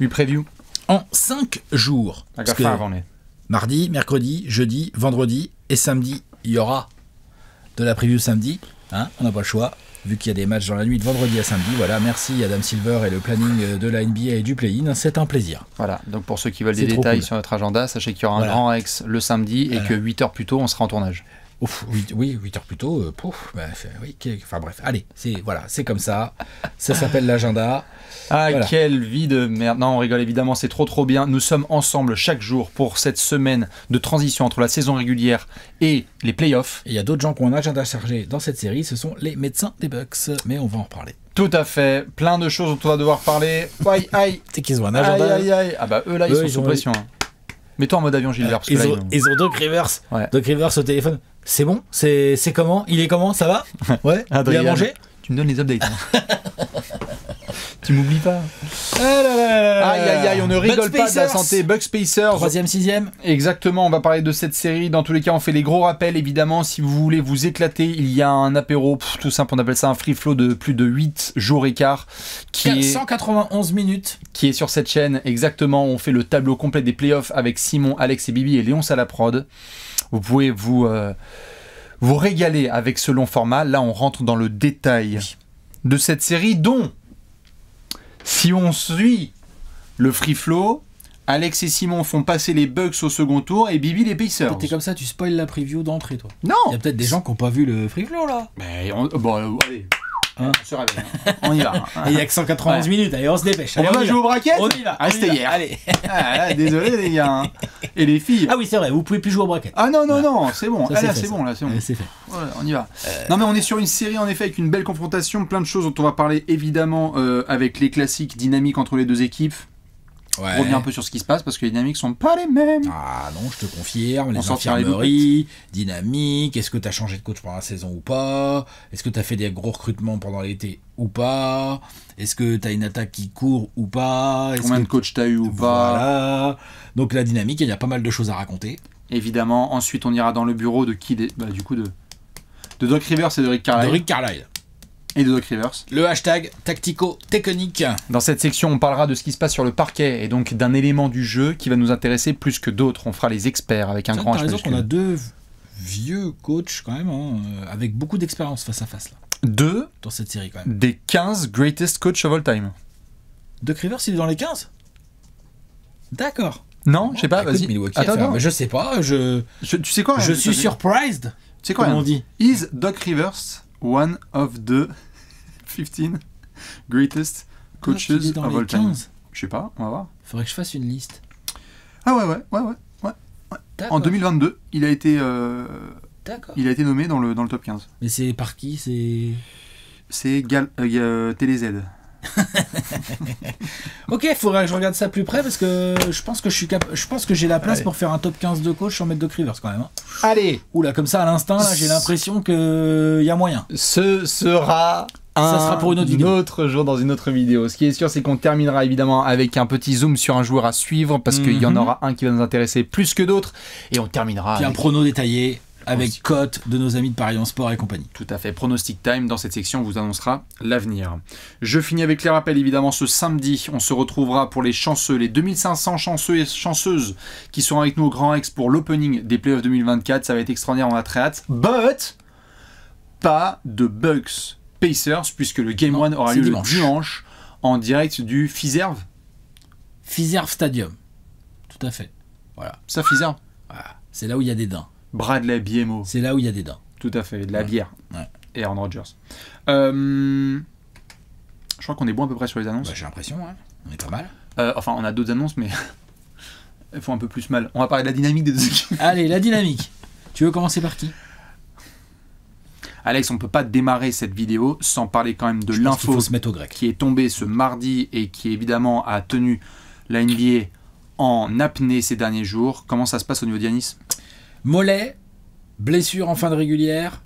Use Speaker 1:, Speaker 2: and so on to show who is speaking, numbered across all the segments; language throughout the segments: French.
Speaker 1: We preview.
Speaker 2: En 5 jours. Parce que mardi, mercredi, jeudi, vendredi et samedi, il y aura de la preview samedi. Hein, on n'a pas le choix, vu qu'il y a des matchs dans la nuit de vendredi à samedi. Voilà, merci Adam Silver et le planning de la NBA et du play-in, c'est un plaisir.
Speaker 1: Voilà, donc pour ceux qui veulent des détails sur notre agenda, sachez qu'il y aura un grand Rex le samedi et que 8 heures plus tôt, on sera en tournage.
Speaker 2: Ouf, oui, 8 heures plus tôt, oui, enfin bref, allez, c'est comme ça, ça s'appelle l'agenda.
Speaker 1: Ah, quelle vie de merde. Non, on rigole évidemment, c'est trop bien. Nous sommes ensemble chaque jour pour cette semaine de transition entre la saison régulière et les playoffs.
Speaker 2: Et il y a d'autres gens qui ont un agenda chargé dans cette série, ce sont les médecins des Bucks, mais on va en reparler.
Speaker 1: Tout à fait, plein de choses dont on va devoir parler. Aïe.
Speaker 2: C'est qu'ils ont un agenda.
Speaker 1: Aïe. Ah bah eux là, ils sont sous pression. Mets-toi en mode avion, Gilbert. Parce que
Speaker 2: ils ont Doc Rivers. Ouais. Doc Rivers au téléphone. C'est bon? C'est comment? Il est comment? Ça va? Ouais.
Speaker 1: Adrien,
Speaker 2: il a mangé?
Speaker 1: Tu me donnes les updates. Tu m'oublies pas. Aïe, on ne rigole pas de la santé. Bucks Pacers.
Speaker 2: 3e, 6e.
Speaker 1: Exactement, on va parler de cette série. Dans tous les cas, on fait les gros rappels, évidemment. Si vous voulez vous éclater, il y a un apéro, tout simple, on appelle ça un free flow de plus de 8 jours et quart.
Speaker 2: Qui est 191 minutes.
Speaker 1: Qui est sur cette chaîne, exactement. On fait le tableau complet des playoffs avec Simon, Alex et Bibi et Léon à la prod. Vous pouvez vous régaler avec ce long format. Là, on rentre dans le détail de cette série dont... Si on suit le free flow, Alex et Simon font passer les Bucks au second tour et Bibi les Pacers.
Speaker 2: T'es comme ça, tu spoil la preview d'entrée, toi.
Speaker 1: Non.
Speaker 2: Il y a peut-être des gens qui n'ont pas vu le free flow, là.
Speaker 1: Mais allez. On se réveille. On y va.
Speaker 2: Et il n'y a que 191 minutes, allez, on se dépêche.
Speaker 1: On va jouer au bracket.
Speaker 2: On y va.
Speaker 1: Ah, c'était hier.
Speaker 2: Allez.
Speaker 1: Désolé, les gars. Et les filles.
Speaker 2: Ah oui, c'est vrai, vous pouvez plus jouer au bracket.
Speaker 1: Ah non, c'est bon.
Speaker 2: Ça,
Speaker 1: là, c'est bon.
Speaker 2: C'est fait.
Speaker 1: Ouais, on y va. Non, mais on est sur une série, en effet, avec une belle confrontation. Plein de choses dont on va parler, évidemment, avec les classiques dynamiques entre les deux équipes. Ouais. On revient un peu sur ce qui se passe parce que les dynamiques sont pas les mêmes.
Speaker 2: Ah non, je te confirme. Les infirmeries, dynamiques. Est-ce que tu as changé de coach pendant la saison ou pas? Est-ce que tu as fait des gros recrutements pendant l'été ou pas? Est-ce que tu as une attaque qui court ou pas?
Speaker 1: Combien de coachs tu as eu ou pas?
Speaker 2: Voilà. Donc la dynamique, il y a pas mal de choses à raconter.
Speaker 1: Évidemment. Ensuite, on ira dans le bureau de qui? Du coup, de Doc Rivers et de Rick Carlisle.
Speaker 2: De Rick Carlisle.
Speaker 1: Et de Doc Rivers.
Speaker 2: Le hashtag tactico-technique.
Speaker 1: Dans cette section, on parlera de ce qui se passe sur le parquet et donc d'un élément du jeu qui va nous intéresser plus que d'autres. On fera les experts avec un grand H majuscule.
Speaker 2: On a deux vieux coachs quand même, avec beaucoup d'expérience face à face là.
Speaker 1: Deux
Speaker 2: dans cette série quand même.
Speaker 1: Des 15 greatest coach of all time.
Speaker 2: Doc Rivers, il est dans les 15? D'accord.
Speaker 1: Non, je sais pas, vas-y.
Speaker 2: Mais je sais pas, tu
Speaker 1: sais quoi?
Speaker 2: Je suis surprised.
Speaker 1: Tu sais quoi,
Speaker 2: on dit?
Speaker 1: Is Doc Rivers one of the 15 greatest coaches of all time? Je sais pas, on va voir.
Speaker 2: Faudrait que je fasse une liste.
Speaker 1: Ah ouais. En 2022, il a été nommé dans le top 15.
Speaker 2: Mais c'est par qui?
Speaker 1: C'est TéléZ.
Speaker 2: Ok, il faudrait que je regarde ça plus près parce que je pense que j'ai la place pour faire un top 15 de coach sans mettre Doc Rivers quand même. Hein.
Speaker 1: Allez.
Speaker 2: Oula, comme ça à l'instinct, là, j'ai l'impression qu'il y a moyen.
Speaker 1: Ce sera
Speaker 2: ça sera pour une autre vidéo.
Speaker 1: Autre jour dans une autre vidéo. Ce qui est sûr, c'est qu'on terminera évidemment avec un petit zoom sur un joueur à suivre parce qu'il y en aura un qui va nous intéresser plus que d'autres et on terminera
Speaker 2: avec un prono détaillé. Avec cote de nos amis de Paris en Sport et compagnie.
Speaker 1: Tout à fait. Pronostic Time, dans cette section, on vous annoncera l'avenir. Je finis avec les rappels, évidemment, ce samedi. On se retrouvera pour les chanceux, les 2500 chanceux et chanceuses qui seront avec nous au Grand Rex pour l'opening des playoffs 2024. Ça va être extraordinaire, on a très hâte. But, pas de Bucks Pacers, puisque le Game 1 aura lieu le dimanche en direct du Fiserv
Speaker 2: Stadium. Tout à fait. Voilà.
Speaker 1: Ça, Fiserv.
Speaker 2: Voilà. C'est là où il y a des daims.
Speaker 1: Bradley Biemo.
Speaker 2: C'est là où il y a des dents.
Speaker 1: Tout à fait, de la bière.
Speaker 2: Ouais.
Speaker 1: Et Aaron Rodgers. Je crois qu'on est bon à peu près sur les annonces.
Speaker 2: J'ai l'impression, hein. On est pas mal.
Speaker 1: Enfin, on a d'autres annonces, mais elles font un peu plus mal. On va parler de la dynamique des deux équipes.
Speaker 2: Allez, la dynamique. Tu veux commencer par qui?
Speaker 1: Alex, on peut pas démarrer cette vidéo sans parler quand même de l'info qui est tombée ce mardi et qui évidemment a tenu la NBA en apnée ces derniers jours. Comment ça se passe au niveau d'Yanis?
Speaker 2: Mollet, blessure en fin de régulière,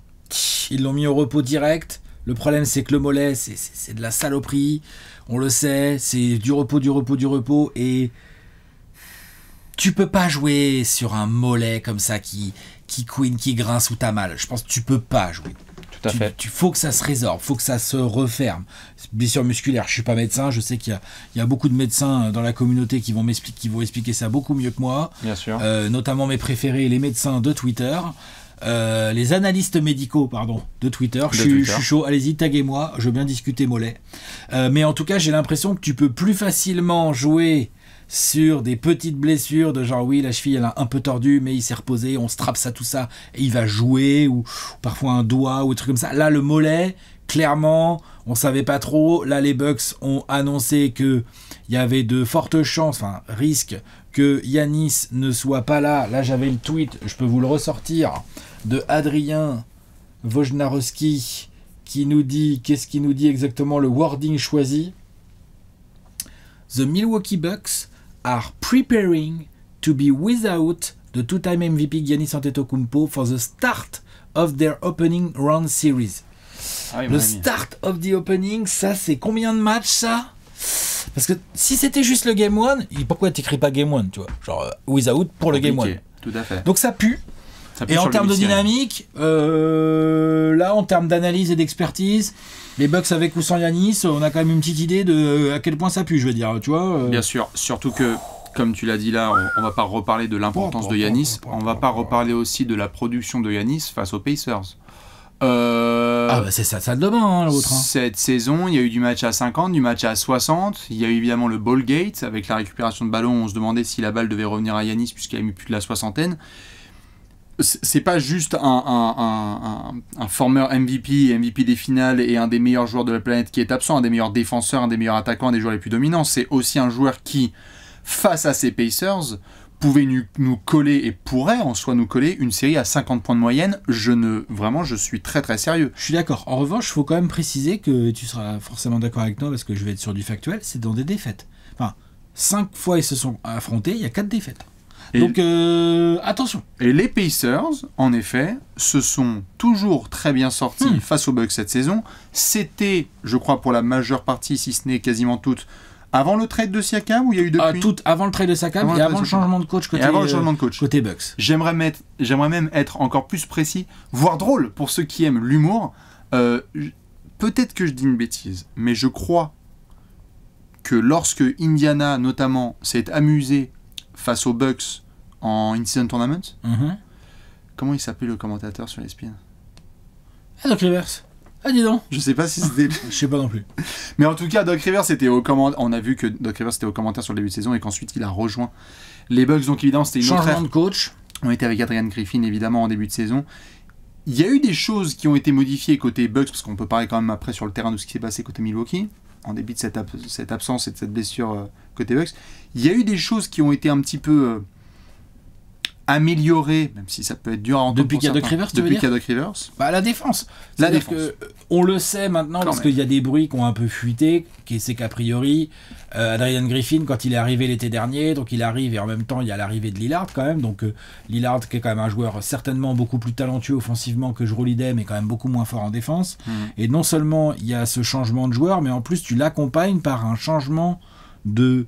Speaker 2: ils l'ont mis au repos direct. Le problème, c'est que le mollet, c'est de la saloperie. On le sait, c'est du repos. Et tu peux pas jouer sur un mollet comme ça qui couine, qui grince ou t'as mal. Je pense que tu peux pas jouer.
Speaker 1: Tout à fait.
Speaker 2: Tu faut que ça se résorbe, faut que ça se referme. Blessure musculaire, je suis pas médecin, je sais qu'il y a beaucoup de médecins dans la communauté qui vont expliquer ça beaucoup mieux que moi.
Speaker 1: Bien sûr.
Speaker 2: Notamment mes préférés, les médecins de Twitter. Les analystes médicaux de Twitter. Je suis chaud, allez-y, taguez-moi, je veux bien discuter mollet. Mais en tout cas, j'ai l'impression que tu peux plus facilement jouer sur des petites blessures de genre oui, la cheville elle a un peu tordu mais il s'est reposé, on strappe ça tout ça et il va jouer, ou parfois un doigt ou des trucs comme ça. Là le mollet, clairement on savait pas trop. Là les Bucks ont annoncé que il y avait de fortes chances, enfin risque, que Giannis ne soit pas là. Là j'avais le tweet, je peux vous le ressortir, de Adrien Wojnarowski qui nous dit, qu'est-ce qu'il nous dit exactement, le wording choisi: The Milwaukee Bucks are preparing to be without the two-time MVP Giannis Antetokounmpo for the start of their opening round series. Ah oui, le start of the opening, ça c'est combien de matchs ça? Parce que si c'était juste le Game 1, pourquoi t'écris pas Game 1, tu vois? Genre without pour le Game 1.
Speaker 1: Tout à fait.
Speaker 2: Donc ça pue. Et en termes de dynamique, là en termes d'analyse et d'expertise, les Bucks avec ou sans Giannis, on a quand même une petite idée de à quel point ça pue, je veux dire, tu vois.
Speaker 1: Bien sûr, surtout que, comme tu l'as dit là, on va pas reparler de l'importance de Giannis, on va pas reparler aussi de la production de Giannis face aux Pacers.
Speaker 2: C'est ça le demain, l'autre.
Speaker 1: Cette saison, il y a eu du match à 50, du match à 60, il y a eu évidemment le ball gate, avec la récupération de ballon, on se demandait si la balle devait revenir à Giannis puisqu'il a mis plus de la soixantaine. C'est pas juste un former MVP des finales et un des meilleurs joueurs de la planète qui est absent, un des meilleurs défenseurs, un des meilleurs attaquants, un des joueurs les plus dominants. C'est aussi un joueur qui, face à ces Pacers, pouvait nous coller et pourrait en soi nous coller une série à 50 points de moyenne. Je suis très très sérieux.
Speaker 2: Je suis d'accord. En revanche, il faut quand même préciser que tu seras forcément d'accord avec moi parce que je vais être sur du factuel, c'est dans des défaites. Enfin, 5 fois ils se sont affrontés, il y a 4 défaites. Donc attention.
Speaker 1: Et les Pacers, en effet, se sont toujours très bien sortis face aux Bucks cette saison. C'était, je crois, pour la majeure partie, si ce n'est quasiment toute, avant le trade de Siakam, ou il y a eu depuis
Speaker 2: tout avant le trade de Siakam et avant le changement de coach côté Bucks.
Speaker 1: J'aimerais même être encore plus précis, voire drôle pour ceux qui aiment l'humour. Peut-être que je dis une bêtise, mais je crois que lorsque Indiana, notamment, s'est amusé face aux Bucks en In-Season Tournament. Comment il s'appelait le commentateur sur les spins?
Speaker 2: Doc Rivers. Ah, dis donc.
Speaker 1: Je sais pas si c'était...
Speaker 2: Je sais pas non plus.
Speaker 1: Mais en tout cas, Doc Rivers était au commentaire. On a vu que Doc Rivers était au commentaire sur le début de saison et qu'ensuite il a rejoint les Bucks. Donc évidemment, c'était une
Speaker 2: changement
Speaker 1: autre
Speaker 2: de coach.
Speaker 1: On était avec Adrian Griffin évidemment en début de saison. Il y a eu des choses qui ont été modifiées côté Bucks, parce qu'on peut parler quand même après sur le terrain de ce qui s'est passé côté Milwaukee, en début de cette absence et de cette blessure côté Bucks. Il y a eu des choses qui ont été un petit peu améliorées, même si ça peut être dur à entendre.
Speaker 2: Depuis qu'il y a Doc Rivers, tu veux dire ?
Speaker 1: Depuis qu'il y a Doc Rivers.
Speaker 2: La défense. On le sait maintenant, parce qu'il y a des bruits qui ont un peu fuité, c'est qu'a priori, Adrian Griffin, quand il est arrivé l'été dernier, donc il arrive et en même temps il y a l'arrivée de Lillard quand même, donc Lillard qui est quand même un joueur certainement beaucoup plus talentueux offensivement que Jrue Holiday, mais quand même beaucoup moins fort en défense. Et non seulement il y a ce changement de joueur, mais en plus tu l'accompagnes par un changement de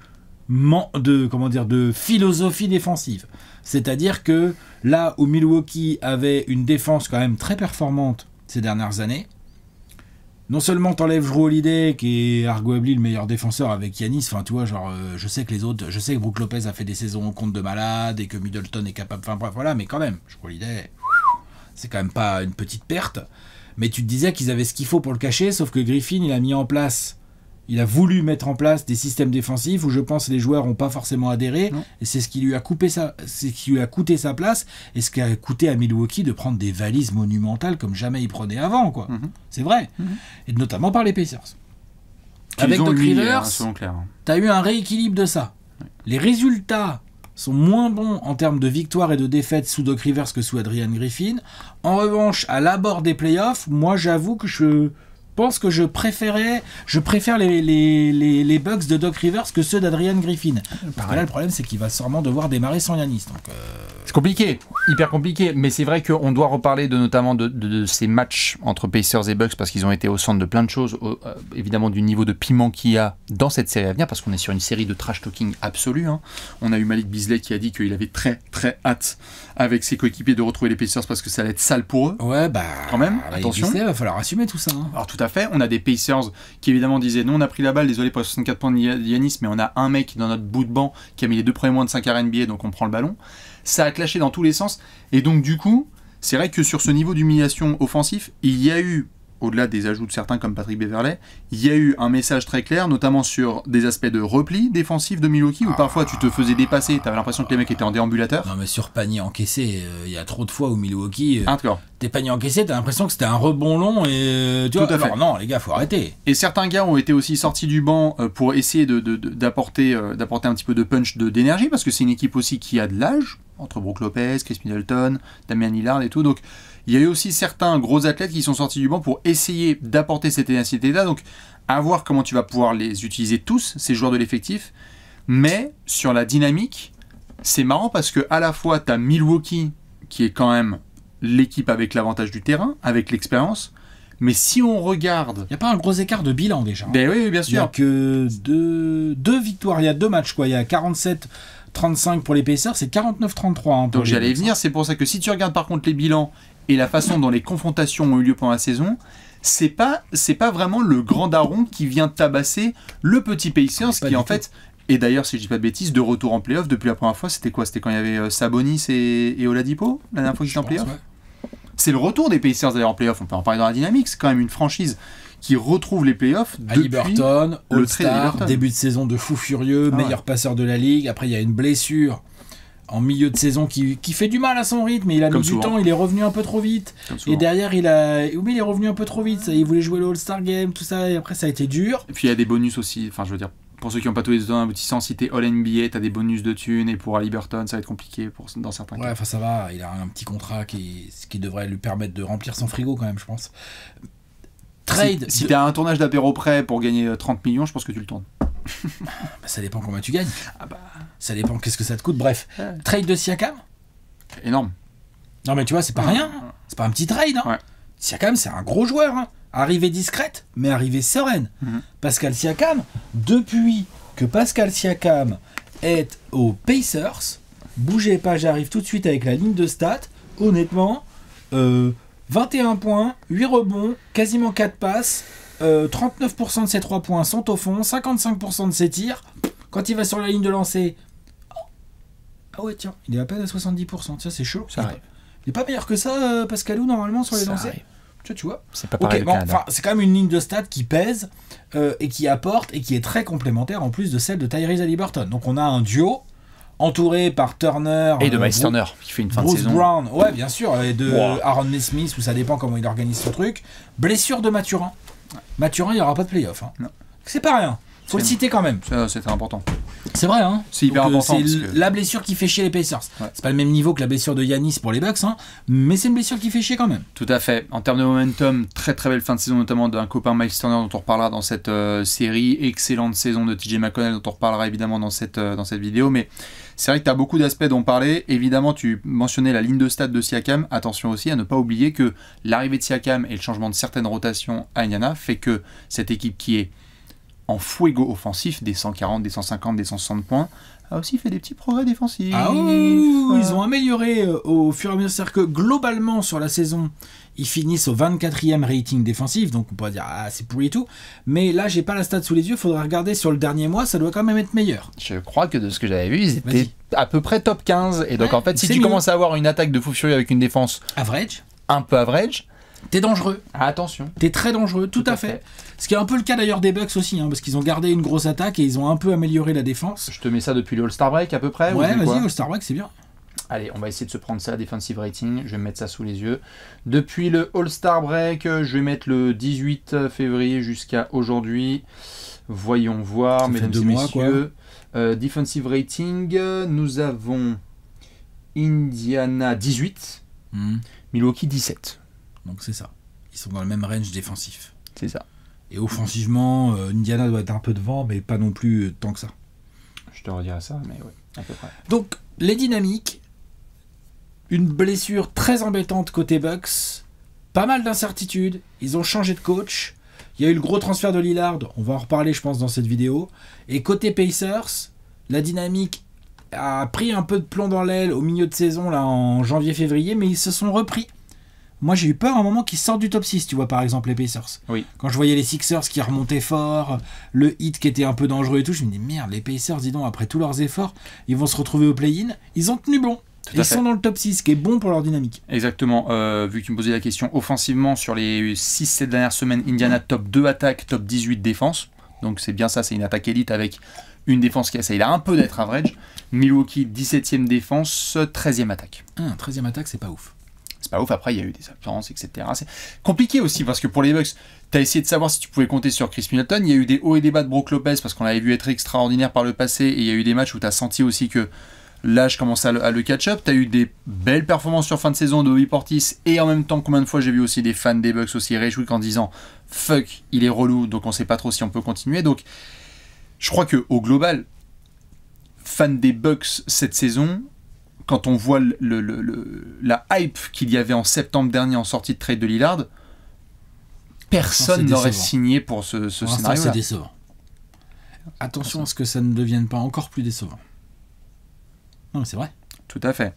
Speaker 2: philosophie défensive. C'est-à-dire que là où Milwaukee avait une défense quand même très performante ces dernières années, non seulement t'enlèves Jrue Holiday qui est arguably le meilleur défenseur avec Giannis, enfin tu vois, genre je sais que Brook Lopez a fait des saisons au compte de malade et que Middleton est capable, enfin bref, voilà, mais quand même, Jrue Holiday, c'est quand même pas une petite perte. Mais tu te disais qu'ils avaient ce qu'il faut pour le cacher, sauf que Griffin il a voulu mettre en place des systèmes défensifs où je pense les joueurs n'ont pas forcément adhéré, et c'est ce qui lui a coûté sa place, et ce qui a coûté à Milwaukee de prendre des valises monumentales comme jamais il prenait avant, quoi. C'est vrai. Et notamment par les Pacers. Avec Doc Rivers, t'as eu un rééquilibre de ça. Les résultats sont moins bons en termes de victoires et de défaites sous Doc Rivers que sous Adrian Griffin. En revanche, à l'abord des playoffs, moi j'avoue que je pense que je préfère les Bucks de Doc Rivers que ceux d'Adrian Griffin. Parce que là, le problème, c'est qu'il va sûrement devoir démarrer sans Giannis.
Speaker 1: C'est compliqué, hyper compliqué, mais c'est vrai qu'on doit reparler notamment de ces matchs entre Pacers et Bucks parce qu'ils ont été au centre de plein de choses, évidemment du niveau de piment qu'il y a dans cette série à venir, parce qu'on est sur une série de trash talking absolu. Hein. On a eu Malik Beasley qui a dit qu'il avait très très hâte avec ses coéquipiers de retrouver les Pacers parce que ça allait être sale pour eux.
Speaker 2: Ouais, quand même,
Speaker 1: attention.
Speaker 2: Il va falloir assumer tout ça. Hein.
Speaker 1: Alors tout à fait, on a des Pacers qui évidemment disaient non, on a pris la balle, désolé pour les 64 points de Giannis, mais on a un mec dans notre bout de banc qui a mis les 2 premiers mois de 5 à NBA, donc on prend le ballon. Ça a clashé dans tous les sens, et donc du coup, c'est vrai que sur ce niveau d'humiliation offensif, il y a eu, au-delà des ajouts de certains comme Patrick Beverley, il y a eu un message très clair, notamment sur des aspects de repli défensif de Milwaukee, où parfois tu te faisais dépasser, t'avais l'impression que les mecs étaient en déambulateur.
Speaker 2: Non mais sur panier encaissé, il y a trop de fois où Milwaukee,
Speaker 1: d'accord.
Speaker 2: Tes paniers encaissés, t'as l'impression que c'était un rebond long, et tu vois,
Speaker 1: tout à fait.
Speaker 2: Alors, non les gars, faut arrêter.
Speaker 1: Et certains gars ont été aussi sortis du banc pour essayer d'apporter un petit peu de punch, d'énergie, parce que c'est une équipe aussi qui a de l'âge, entre Brook Lopez, Chris Middleton, Damian Lillard et tout, donc il y a eu aussi certains gros athlètes qui sont sortis du banc pour essayer d'apporter cette énergie-là, donc à voir comment tu vas pouvoir les utiliser tous, ces joueurs de l'effectif, mais sur la dynamique, c'est marrant parce que à la fois tu as Milwaukee, qui est quand même l'équipe avec l'avantage du terrain, avec l'expérience, mais si on regarde...
Speaker 2: Il n'y a pas un gros écart de bilan déjà.
Speaker 1: Ben oui, bien sûr.
Speaker 2: Il n'y a que deux victoires, il y a 2 matchs, quoi. Il y a 47-35 pour les Pacers, c'est 49-33. Hein,
Speaker 1: donc j'allais venir, c'est pour ça que si tu regardes par contre les bilans et la façon dont les confrontations ont eu lieu pendant la saison, c'est pas vraiment le grand daron qui vient tabasser le petit Pacers qui en fait... Et d'ailleurs, si je dis pas de bêtises, de retour en play-off depuis la première fois, c'était quoi? C'était quand il y avait Sabonis et Oladipo, la dernière fois qu'ils étaient en play-off. Ouais. C'est le retour des Pacers d'ailleurs en play-off, on peut en parler dans la dynamique, c'est quand même une franchise qui retrouve les play-offs depuis
Speaker 2: Liberton, All-Star, début de saison de fou furieux, meilleur passeur de la ligue, après il y a une blessure en milieu de saison qui fait du mal à son rythme, il a mis du temps, il est revenu un peu trop vite, et derrière il est revenu un peu trop vite, il voulait jouer le All-Star Game, tout ça, et après ça a été dur.
Speaker 1: Et puis il y a des bonus aussi, enfin je veux dire, pour ceux qui n'ont pas tous les aboutissants, si t'es All-NBA, t'as des bonus de thunes, et pour Haliburton, ça va être compliqué dans certains cas.
Speaker 2: Ouais, enfin ça va, il a un petit contrat qui devrait lui permettre de remplir son frigo quand même, je pense.
Speaker 1: Trade. Si t'as un tournage d'apéro prêt pour gagner 30 millions, je pense que tu le tournes.
Speaker 2: Ça dépend combien tu gagnes. Ça dépend qu'est-ce que ça te coûte. Bref, trade de Siakam.
Speaker 1: Énorme.
Speaker 2: Non mais tu vois, c'est pas rien. C'est pas un petit trade. Hein. Ouais. Siakam, c'est un gros joueur. Hein. Arrivée discrète, mais arrivée sereine. Pascal Siakam, depuis que Pascal Siakam est aux Pacers, bougez pas, j'arrive tout de suite avec la ligne de stats. Honnêtement, 21 points, 8 rebonds, quasiment 4 passes, 39% de ses 3 points sont au fond, 55% de ses tirs. Quand il va sur la ligne de lancer, ah ouais tiens, il est à peine à 70%, ça c'est chaud. Ça arrive. Il n'est pas meilleur que ça, Pascalou, normalement, sur les lancers. Tu vois.
Speaker 1: C'est pas pareil.
Speaker 2: Okay, c'est quand même une ligne de stats qui pèse et qui apporte et qui est très complémentaire en plus de celle de Tyrese Haliburton. Donc on a un duo entouré par Turner
Speaker 1: et de Miles Turner qui fait une fin
Speaker 2: Bruce
Speaker 1: de saison.
Speaker 2: Brown, ouais bien sûr, et de Aaron Nesmith, où ça dépend comment il organise son truc. Blessure de Mathurin. Mathurin, il n'y aura pas de play-off. Hein. C'est pas rien. Faut le citer quand même.
Speaker 1: C'est important.
Speaker 2: C'est vrai, hein.
Speaker 1: C'est hyper important.
Speaker 2: C'est la blessure qui fait chier les Pacers. Ouais. C'est pas le même niveau que la blessure de Giannis pour les Bucks, hein, mais c'est une blessure qui fait chier quand même.
Speaker 1: Tout à fait. En termes de momentum, très très belle fin de saison, notamment d'un copain Miles Turner dont on reparlera dans cette série. Excellente saison de TJ McConnell dont on reparlera évidemment dans cette vidéo. Mais c'est vrai que tu as beaucoup d'aspects dont parler. Évidemment, tu mentionnais la ligne de stats de Siakam. Attention aussi à ne pas oublier que l'arrivée de Siakam et le changement de certaines rotations à Indiana fait que cette équipe qui est en fuego offensif, des 140, des 150, des 160 points, a aussi fait des petits progrès défensifs.
Speaker 2: Ah oui, ils ont amélioré au fur et à mesure. C'est-à-dire que globalement, sur la saison, ils finissent au 24e rating défensif, donc on pourrait dire c'est pourri et tout. Mais là, j'ai pas la stat sous les yeux, il faudrait regarder sur le dernier mois, ça doit quand même être meilleur.
Speaker 1: Je crois que de ce que j'avais vu, ils étaient à peu près top 15. Et donc en fait, si tu commences à avoir une attaque de fou furieux avec une défense
Speaker 2: average,
Speaker 1: un peu average,
Speaker 2: t'es dangereux.
Speaker 1: Attention.
Speaker 2: T'es très dangereux, tout à fait. Ce qui est un peu le cas d'ailleurs des Bucks aussi, hein, parce qu'ils ont gardé une grosse attaque et ils ont un peu amélioré la défense.
Speaker 1: Je te mets ça depuis le All-Star Break à peu près.
Speaker 2: Ouais, vas-y, All-Star Break, c'est bien.
Speaker 1: Allez, on va essayer de se prendre ça, defensive rating. Je vais mettre ça sous les yeux. Depuis le All-Star Break, je vais mettre le 18 février jusqu'à aujourd'hui. Voyons voir, mesdames et messieurs. Defensive rating, nous avons Indiana 18, Milwaukee 17.
Speaker 2: Donc c'est ça. Ils sont dans le même range défensif.
Speaker 1: C'est ça.
Speaker 2: Et offensivement, Indiana doit être un peu devant, mais pas non plus tant que ça.
Speaker 1: Je te redirai ça, mais ouais, à peu près.
Speaker 2: Donc, les dynamiques, une blessure très embêtante côté Bucks, pas mal d'incertitudes, ils ont changé de coach, il y a eu le gros transfert de Lillard, on va en reparler je pense dans cette vidéo, et côté Pacers, la dynamique a pris un peu de plomb dans l'aile au milieu de saison, là en janvier-février, mais ils se sont repris. Moi, j'ai eu peur à un moment qu'ils sortent du top 6, tu vois, par exemple, les Pacers.
Speaker 1: Oui.
Speaker 2: Quand je voyais les Sixers qui remontaient fort, le hit qui était un peu dangereux et tout, je me dis, merde, les Pacers, dis donc, après tous leurs efforts, ils vont se retrouver au play-in. Ils ont tenu bon. Ils sont dans le top 6, ce qui est bon pour leur dynamique.
Speaker 1: Exactement. Vu que tu me posais la question, offensivement, sur les 6-7 dernières semaines, Indiana top 2 attaque, top 18 défense. Donc c'est bien ça, c'est une attaque élite avec une défense qui essaye là un peu d'être average. Milwaukee, 17e défense, 13e attaque.
Speaker 2: 13e attaque, c'est pas ouf.
Speaker 1: C'est pas ouf, après il y a eu des absences, etc. C'est compliqué aussi parce que pour les Bucks, tu as essayé de savoir si tu pouvais compter sur Chris Middleton. Il y a eu des hauts et des bas de Brook Lopez parce qu'on l'avait vu être extraordinaire par le passé et il y a eu des matchs où tu as senti aussi que l'âge commençait à le catch-up. Tu as eu des belles performances sur fin de saison de Bobby Portis et en même temps, combien de fois j'ai vu aussi des fans des Bucks aussi réjouis en disant fuck, il est relou, donc on sait pas trop si on peut continuer. Donc je crois qu'au global, fan des Bucks cette saison, quand on voit la hype qu'il y avait en septembre dernier en sortie de trade de Lillard, personne n'aurait signé pour ce scénario-là.
Speaker 2: C'est décevant. Attention à ce que ça ne devienne pas encore plus décevant. Non, mais c'est vrai.
Speaker 1: Tout à fait.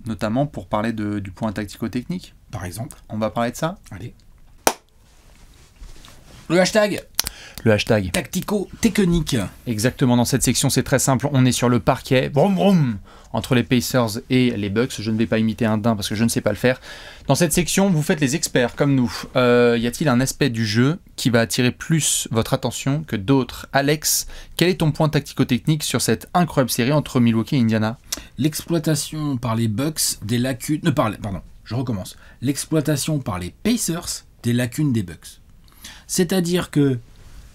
Speaker 1: Notamment pour parler du point tactico-technique.
Speaker 2: Par exemple.
Speaker 1: On va parler de ça.
Speaker 2: Allez. Le hashtag tactico-technique.
Speaker 1: Exactement, dans cette section, c'est très simple. On est sur le parquet. Vroom, vroom, entre les Pacers et les Bucks. Je ne vais pas imiter un daim parce que je ne sais pas le faire. Dans cette section, vous faites les experts comme nous. Y a-t-il un aspect du jeu qui va attirer plus votre attention que d'autres? Alex, quel est ton point tactico-technique sur cette incroyable série entre Milwaukee et Indiana?
Speaker 2: L'exploitation par les Bucks des lacunes... je recommence. L'exploitation par les Pacers des lacunes des Bucks. C'est-à-dire que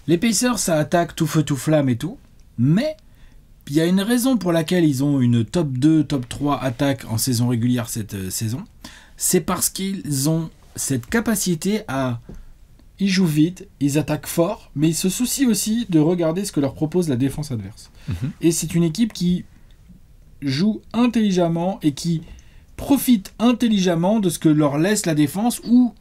Speaker 2: les Pacers, ça attaque tout feu, tout flamme et tout, mais il y a une raison pour laquelle ils ont une top 2, top 3 attaque en saison régulière cette saison. C'est parce qu'ils ont cette capacité à... Ils jouent vite, ils attaquent fort, mais ils se soucient aussi de regarder ce que leur propose la défense adverse. Et c'est une équipe qui joue intelligemment et qui profite intelligemment de ce que leur laisse la défense ou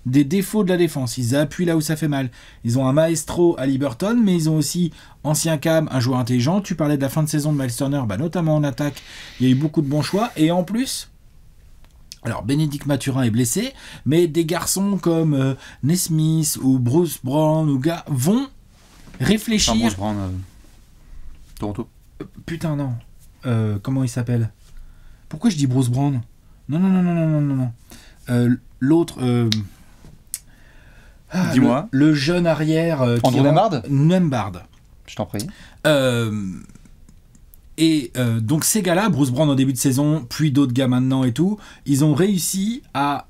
Speaker 2: des défauts de la défense. Ils appuient là où ça fait mal. Ils ont un maestro à Liberton, mais ils ont aussi ancien Cam, un joueur intelligent. Tu parlais de la fin de saison de Miles Turner, notamment en attaque. Il y a eu beaucoup de bons choix. Et en plus, alors Bénédicte Mathurin est blessé, mais des garçons comme Nesmith ou Bruce Brown ou vont réfléchir.
Speaker 1: Bruce Brown, Toronto.
Speaker 2: Putain, non. Comment il s'appelle? Pourquoi je dis Bruce Brown? Non. L'autre...
Speaker 1: dis-moi.
Speaker 2: Le jeune arrière...
Speaker 1: Andrew
Speaker 2: Nembhard.
Speaker 1: Je t'en prie.
Speaker 2: Donc ces gars-là, Bruce Brown en début de saison, puis d'autres gars maintenant et tout, ils ont réussi à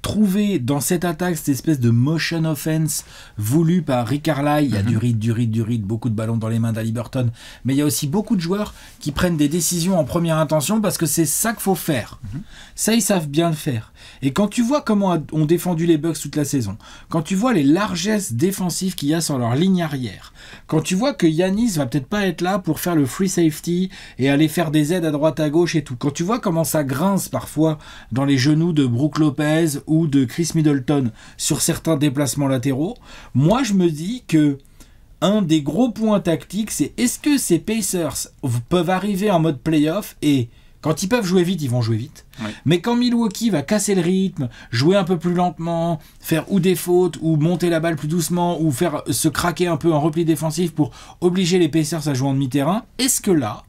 Speaker 2: trouver dans cette attaque cette espèce de motion offense voulue par Rick Carlisle. Il y a du rythme, beaucoup de ballons dans les mains d'Haliburton, mais il y a aussi beaucoup de joueurs qui prennent des décisions en première intention parce que c'est ça qu'il faut faire. Ça, ils savent bien le faire. Et quand tu vois comment ont défendu les Bucks toute la saison, quand tu vois les largesses défensives qu'il y a sur leur ligne arrière, quand tu vois que Giannis va peut-être pas être là pour faire le free safety et aller faire des aides à droite à gauche et tout, quand tu vois comment ça grince parfois dans les genoux de Brook Lopez ou de Chris Middleton sur certains déplacements latéraux, moi je me dis que un des gros points tactiques, c'est est-ce que ces Pacers peuvent arriver en mode playoff et quand ils peuvent jouer vite, ils vont jouer vite. Oui. Mais quand Milwaukee va casser le rythme, jouer un peu plus lentement, faire ou des fautes, ou monter la balle plus doucement, ou faire se craquer un peu en repli défensif pour obliger les Pacers à jouer en demi-terrain, est-ce que là,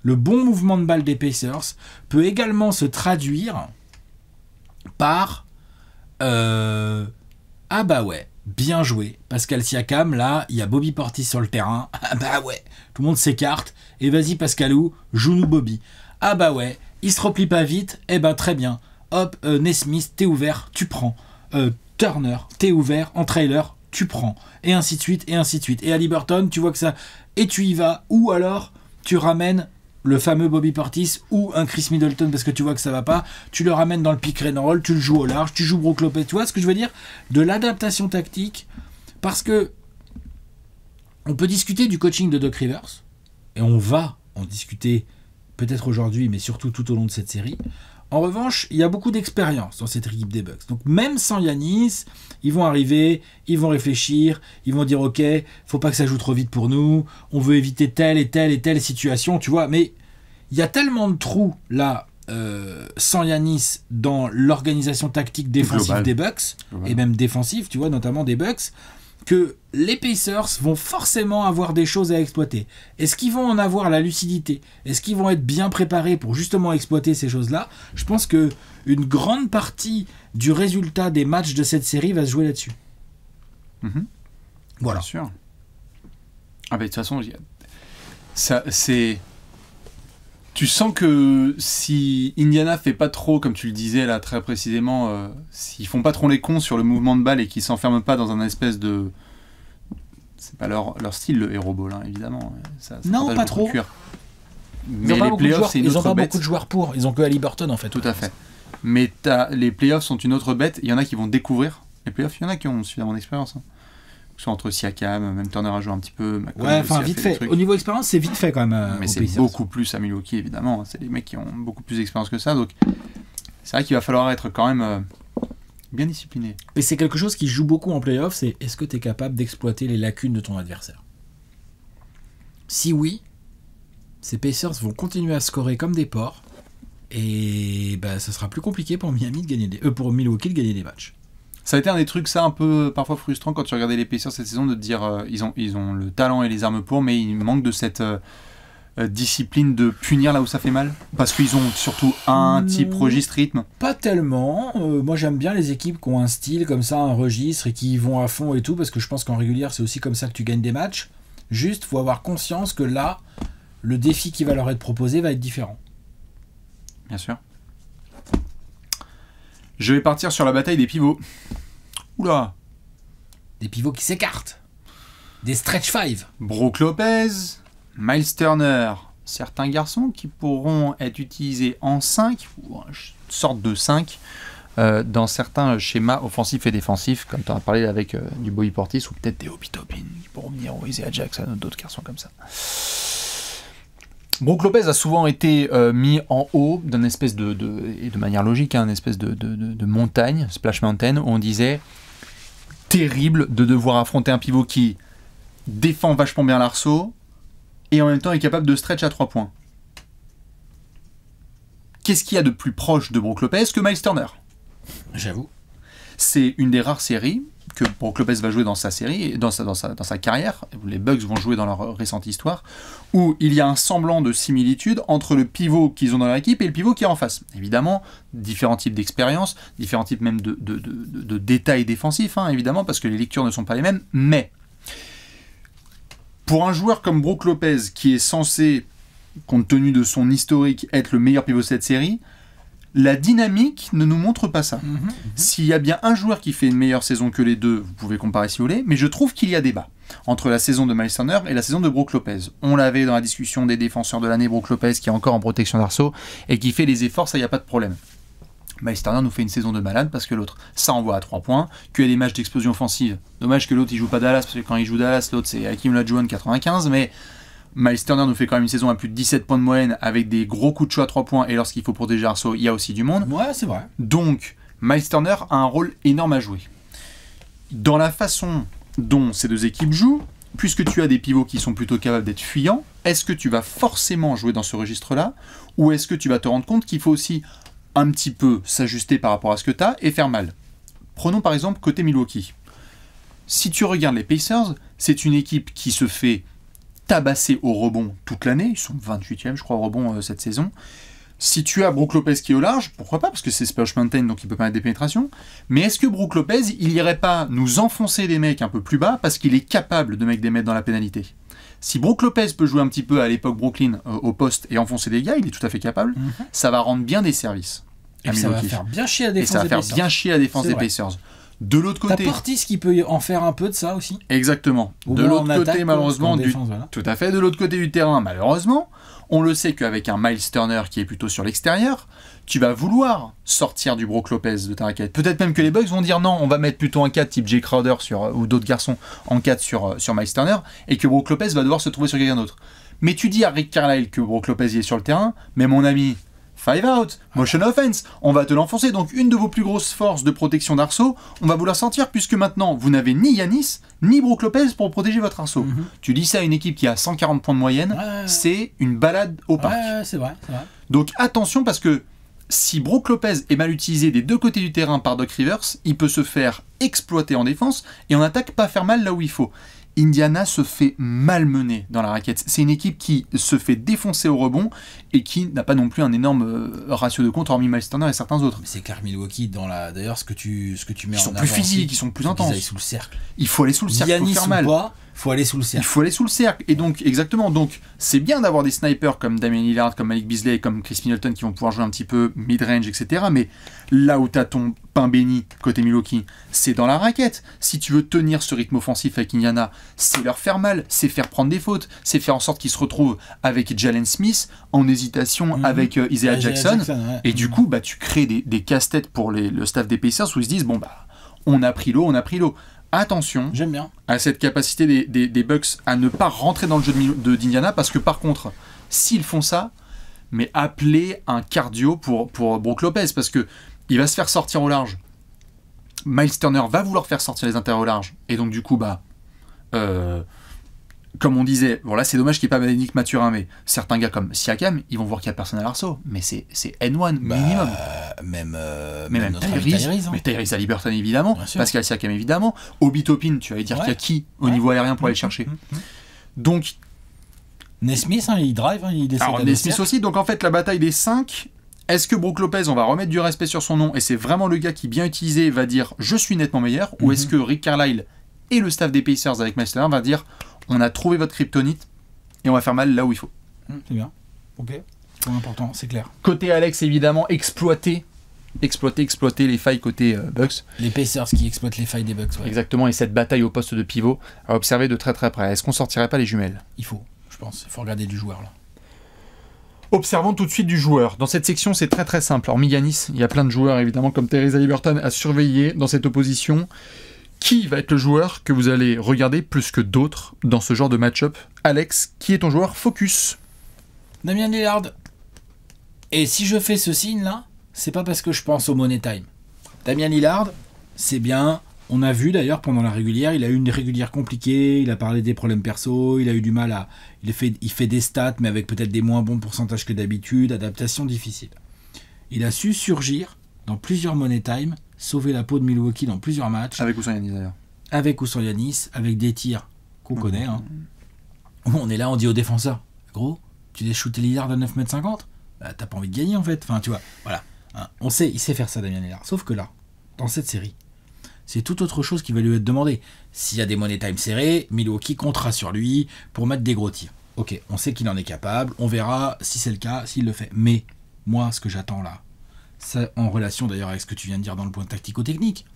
Speaker 2: le bon mouvement de balle des Pacers peut également se traduire par ah bah ouais, bien joué. Pascal Siakam, là, il y a Bobby Portis sur le terrain. Ah bah ouais, tout le monde s'écarte. Et vas-y Pascalou, joue-nous Bobby. Ah bah ouais, il se replie pas vite. Eh ben très bien. Hop, Nesmith, t'es ouvert, tu prends. Turner, t'es ouvert, en trailer, tu prends. Et ainsi de suite, et ainsi de suite. Et Haliburton, tu vois que ça... Et tu y vas. Ou alors, tu ramènes le fameux Bobby Portis ou un Chris Middleton parce que tu vois que ça va pas, tu le ramènes dans le pick and roll, tu le joues au large, tu joues Brook Lopez, tu vois ce que je veux dire? De l'adaptation tactique, parce que on peut discuter du coaching de Doc Rivers, et on va en discuter peut-être aujourd'hui, mais surtout tout au long de cette série. En revanche, il y a beaucoup d'expérience dans cette équipe des Bucks. Donc même sans Giannis, ils vont arriver, ils vont réfléchir, ils vont dire ok, faut pas que ça joue trop vite pour nous, on veut éviter telle et telle et telle situation, tu vois. Mais il y a tellement de trous là sans Giannis dans l'organisation tactique défensive des Bucks, et même défensive, tu vois, notamment des Bucks, que les Pacers vont forcément avoir des choses à exploiter. Est-ce qu'ils vont en avoir la lucidité? Est-ce qu'ils vont être bien préparés pour justement exploiter ces choses-là? Je pense que une grande partie du résultat des matchs de cette série va se jouer là-dessus. Voilà.
Speaker 1: Bien sûr. Ah ben de toute façon, ça c'est... Tu sens que si Indiana fait pas trop, comme tu le disais là très précisément, s'ils font pas trop les cons sur le mouvement de balle et qu'ils s'enferment pas dans un espèce de... C'est pas leur style le hero ball, hein, évidemment. Ça
Speaker 2: non, pas trop.
Speaker 1: Mais les playoffs, c'est une autre bête.
Speaker 2: Ils ont pas beaucoup de joueurs pour. Ils ont que Haliburton en fait.
Speaker 1: Tout à fait. Mais les playoffs sont une autre bête. Il y en a qui vont découvrir les playoffs. Il y en a qui ont suffisamment d'expérience. Hein. Soit entre Siakam, même Turner a joué un petit peu. McCollum
Speaker 2: ouais, enfin vite fait. Au niveau expérience, c'est vite fait quand même.
Speaker 1: Mais c'est beaucoup plus à Milwaukee, évidemment. C'est des mecs qui ont beaucoup plus d'expérience que ça. Donc c'est vrai qu'il va falloir être quand même bien discipliné.
Speaker 2: Et c'est quelque chose qui joue beaucoup en playoff, c'est est-ce que tu es capable d'exploiter les lacunes de ton adversaire? Si oui, ces Pacers vont continuer à scorer comme des porcs. Et bah, ça sera plus compliqué pour Miami de gagner pour Milwaukee de gagner des matchs.
Speaker 1: Ça a été un des trucs un peu parfois frustrant quand tu regardais les Pacers cette saison de te dire ils ont le talent et les armes pour, mais il manque de cette discipline de punir là où ça fait mal, parce qu'ils ont surtout un type registre rythme.
Speaker 2: Pas tellement. Moi j'aime bien les équipes qui ont un style comme ça, un registre et qui y vont à fond et tout, parce que je pense qu'en régulière c'est aussi comme ça que tu gagnes des matchs. Juste faut avoir conscience que là le défi qui va leur être proposé va être différent.
Speaker 1: Bien sûr. Je vais partir sur la bataille des pivots. Oula.
Speaker 2: Des pivots qui s'écartent. Des stretch five.
Speaker 1: Brook Lopez, Miles Turner, certains garçons qui pourront être utilisés en 5, ou une sorte de 5, dans certains schémas offensifs et défensifs, comme tu en as parlé avec du Bobby Portis, ou peut-être des Obi Toppin, qui pourront venir, ou Isaiah Jackson, ou d'autres garçons comme ça. Brook Lopez a souvent été mis en haut d'une espèce et de manière logique, une espèce de montagne, Splash Mountain, où on disait terrible de devoir affronter un pivot qui défend vachement bien l'arceau et en même temps est capable de stretch à 3 points. Qu'est-ce qu'il y a de plus proche de Brook Lopez que Miles Turner?
Speaker 2: J'avoue.
Speaker 1: C'est une des rares séries que Brook Lopez va jouer dans sa série, dans sa carrière, les Bucks vont jouer dans leur récente histoire, où il y a un semblant de similitude entre le pivot qu'ils ont dans leur équipe et le pivot qui est en face. Évidemment, différents types d'expérience, différents types même de détails défensifs, hein, évidemment, parce que les lectures ne sont pas les mêmes, mais pour un joueur comme Brook Lopez, qui est censé, compte tenu de son historique, être le meilleur pivot de cette série, la dynamique ne nous montre pas ça. S'il y a bien un joueur qui fait une meilleure saison que les deux, vous pouvez comparer si vous voulez, mais je trouve qu'il y a débat entre la saison de Miles Turner et la saison de Brook Lopez. On l'avait dans la discussion des défenseurs de l'année, Brook Lopez qui est encore en protection d'arceau et qui fait les efforts, ça y a pas de problème. Miles Turner nous fait une saison de malade parce que l'autre, ça envoie à 3 points, qu'il y a des matchs d'explosion offensive. Dommage que l'autre il joue pas Dallas, parce que quand il joue Dallas, l'autre c'est Hakeem Olajuwon 95, mais Miles Turner nous fait quand même une saison à plus de 17 points de moyenne avec des gros coups de chaud à 3 points et lorsqu'il faut protéger Arceau, il y a aussi du monde.
Speaker 2: Ouais, c'est vrai.
Speaker 1: Donc, Miles Turner a un rôle énorme à jouer. Dans la façon dont ces deux équipes jouent, puisque tu as des pivots qui sont plutôt capables d'être fuyants, est-ce que tu vas forcément jouer dans ce registre-là ou est-ce que tu vas te rendre compte qu'il faut aussi un petit peu s'ajuster par rapport à ce que tu as et faire mal? Prenons par exemple côté Milwaukee. Si tu regardes les Pacers, c'est une équipe qui se fait tabasser au rebond toute l'année, ils sont 28e je crois au rebond cette saison. Si tu as Brook Lopez qui est au large, pourquoi pas, parce que c'est Splash Mountain donc il peut pas mettre des pénétrations, mais est-ce que Brook Lopez il irait pas nous enfoncer des mecs un peu plus bas parce qu'il est capable de mettre des mecs dans la pénalité? Si Brook Lopez peut jouer un petit peu à l'époque Brooklyn au poste et enfoncer des gars, il est tout à fait capable, ça va rendre bien des services.
Speaker 2: Et ça va faire bien chier à défense des Pacers.
Speaker 1: Et ça va faire bien chier à la défense des Pacers. De l'autre côté...
Speaker 2: T'as Portis qui peut en faire un peu de ça aussi.
Speaker 1: Exactement. De l'autre côté, malheureusement... Tout à fait. De l'autre côté du terrain, malheureusement, on le sait qu'avec un Miles Turner qui est plutôt sur l'extérieur, tu vas vouloir sortir du Brook Lopez de ta raquette. Peut-être même que les Bucks vont dire non, on va mettre plutôt un 4 type Jay Crowder ou d'autres garçons en 4 sur Miles Turner, et que Brook Lopez va devoir se trouver sur quelqu'un d'autre. Mais tu dis à Rick Carlisle que Brook Lopez y est sur le terrain, mais mon ami... 5 out, motion offense, on va te l'enfoncer. Donc une de vos plus grosses forces de protection d'arceau, on va vous la sortir puisque maintenant vous n'avez ni Giannis ni Brook Lopez pour protéger votre arceau. Tu dis ça à une équipe qui a 140 points de moyenne, c'est une balade au parc.
Speaker 2: C'est vrai.
Speaker 1: Donc attention parce que si Brook Lopez est mal utilisé des deux côtés du terrain par Doc Rivers, il peut se faire exploiter en défense et en attaque pas faire mal là où il faut. Indiana se fait malmener dans la raquette. C'est une équipe qui se fait défoncer au rebond et qui n'a pas non plus un énorme ratio de compte hormis Miles Turner et certains autres.
Speaker 2: C'est clair, Milwaukee, d'ailleurs, ce que tu mets en avant...
Speaker 1: Ils sont plus physiques, ils sont plus intenses.
Speaker 2: Ils aillent sous le cercle.
Speaker 1: Il faut aller sous le cercle, il faut faire mal.
Speaker 2: Faut aller sous le cercle.
Speaker 1: Il faut aller sous le cercle. Et donc, exactement. Donc, c'est bien d'avoir des snipers comme Damian Lillard, comme Malik Beasley, comme Chris Middleton qui vont pouvoir jouer un petit peu mid-range, etc. Mais là où t'as ton pain béni côté Milwaukee, c'est dans la raquette. Si tu veux tenir ce rythme offensif avec Indiana, c'est leur faire mal, c'est faire prendre des fautes, c'est faire en sorte qu'ils se retrouvent avec Jalen Smith en hésitation avec Isaiah Jackson. Et du coup, tu crées des casse-têtes pour le staff des Pacers où ils se disent on a pris l'eau. Attention à cette capacité des Bucks à ne pas rentrer dans le jeu d'Indiana parce que par contre, s'ils font ça, mais appelez un cardio pour Brook Lopez parce que il va se faire sortir au large. Miles Turner va vouloir faire sortir les intérieurs au large et donc du coup comme on disait, bon là c'est dommage qu'il n'y ait pas Bénédicte Mathurin, mais certains gars comme Siakam, ils vont voir qu'il n'y a personne à l'arceau, mais c'est N1 minimum.
Speaker 2: Même
Speaker 1: Tyrese, mais Tyrese Haliburton évidemment, Pascal Siakam évidemment, Obi Toppin, tu allais dire qu'il y a qui au niveau aérien pour aller le chercher. Donc
Speaker 2: Nesmith, il drive, il décide.
Speaker 1: Alors Nesmith aussi, donc en fait la bataille des 5, est-ce que Brook Lopez, on va remettre du respect sur son nom et c'est vraiment le gars qui bien utilisé va dire je suis nettement meilleur, ou est-ce que Rick Carlisle et le staff des Pacers avec Miles Turner va dire on a trouvé votre kryptonite et on va faire mal là où il faut.
Speaker 2: C'est bien. Ok. C'est important, c'est clair.
Speaker 1: Côté Alex, évidemment, exploiter les failles côté Bucks.
Speaker 2: Les Pacers qui exploitent les failles des Bucks. Ouais.
Speaker 1: Exactement, et cette bataille au poste de pivot à observer de très très près. Est-ce qu'on sortirait pas les jumelles ?
Speaker 2: Il faut, je pense. Il faut regarder du joueur là.
Speaker 1: Observons tout de suite du joueur. Dans cette section, c'est très très simple. Hormis Giannis, il y a plein de joueurs évidemment comme Tyrese Haliburton à surveiller dans cette opposition. Qui va être le joueur que vous allez regarder plus que d'autres dans ce genre de match-up ? Alex, qui est ton joueur focus ?
Speaker 2: Damian Lillard. Et si je fais ce signe-là, c'est pas parce que je pense au Money Time. Damian Lillard, c'est bien. On a vu d'ailleurs pendant la régulière, il a eu une régulière compliquée, il a parlé des problèmes perso, il a eu du mal à... Il fait des stats, mais avec peut-être des moins bons pourcentages que d'habitude, adaptation difficile. Il a su surgir dans plusieurs Money Time, sauver la peau de Milwaukee dans plusieurs matchs.
Speaker 1: Avec ou sans Giannis d'ailleurs.
Speaker 2: Avec ou sans Giannis, avec des tirs qu'on connaît. Hein. On est là, on dit aux défenseurs, gros, tu laisses shooter Lillard à 9,50 m, t'as pas envie de gagner en fait. Enfin, tu vois, voilà. Hein. On sait, il sait faire ça, Damian Lillard. Sauf que là, dans cette série, c'est tout autre chose qui va lui être demandé. S'il y a des money time serrés, Milwaukee comptera sur lui pour mettre des gros tirs. Ok, on sait qu'il en est capable, on verra si c'est le cas, s'il le fait. Mais moi, ce que j'attends là, c'est en relation d'ailleurs avec ce que tu viens de dire dans le point tactico-technique.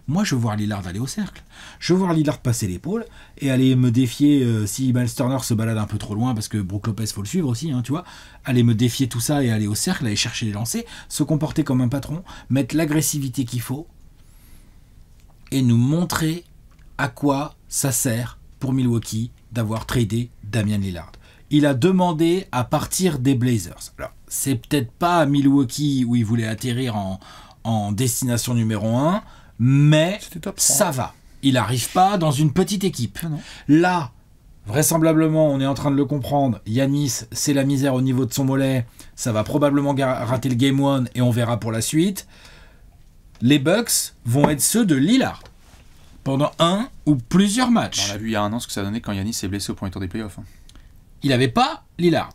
Speaker 2: Moi, je veux voir Lillard aller au cercle. Je veux voir Lillard passer l'épaule et aller me défier si Miles Turner se balade un peu trop loin, parce que Brook Lopez, faut le suivre aussi, hein, tu vois. Aller me défier tout ça et aller au cercle, aller chercher les lancers, se comporter comme un patron, mettre l'agressivité qu'il faut et nous montrer à quoi ça sert pour Milwaukee d'avoir tradé Damian Lillard. Il a demandé à partir des Blazers. Alors, c'est peut-être pas à Milwaukee où il voulait atterrir en destination numéro 1, mais ça va. Il n'arrive pas dans une petite équipe.
Speaker 1: Non.
Speaker 2: Là, vraisemblablement, on est en train de le comprendre, Giannis, c'est la misère au niveau de son mollet, ça va probablement rater le Game 1 et on verra pour la suite. Les Bucks vont être ceux de Lillard pendant un ou plusieurs matchs.
Speaker 1: On a vu il y a un an ce que ça donnait quand Giannis s'est blessé au premier tour des playoffs.
Speaker 2: Il n'avait pas Lillard.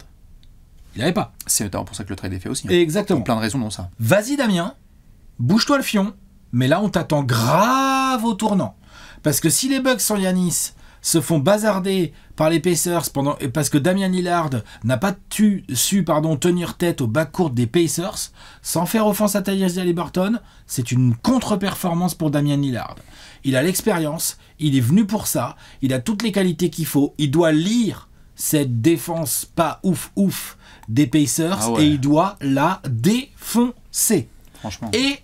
Speaker 2: Il n'avait pas.
Speaker 1: C'est notamment pour ça que le trade est fait aussi.
Speaker 2: Exactement.
Speaker 1: Pour plein de raisons, dont ça.
Speaker 2: Vas-y Damien, bouge-toi le fion, mais là on t'attend grave au tournant. Parce que si les Bucks sans Giannis se font bazarder par les Pacers parce que Damian Lillard n'a pas su tenir tête au backcourt des Pacers, sans faire offense à Tyrese Haliburton, c'est une contre-performance pour Damian Lillard. Il a l'expérience, il est venu pour ça, il a toutes les qualités qu'il faut, il doit lire cette défense pas ouf des Pacers et il doit la défoncer.
Speaker 1: Franchement.
Speaker 2: Et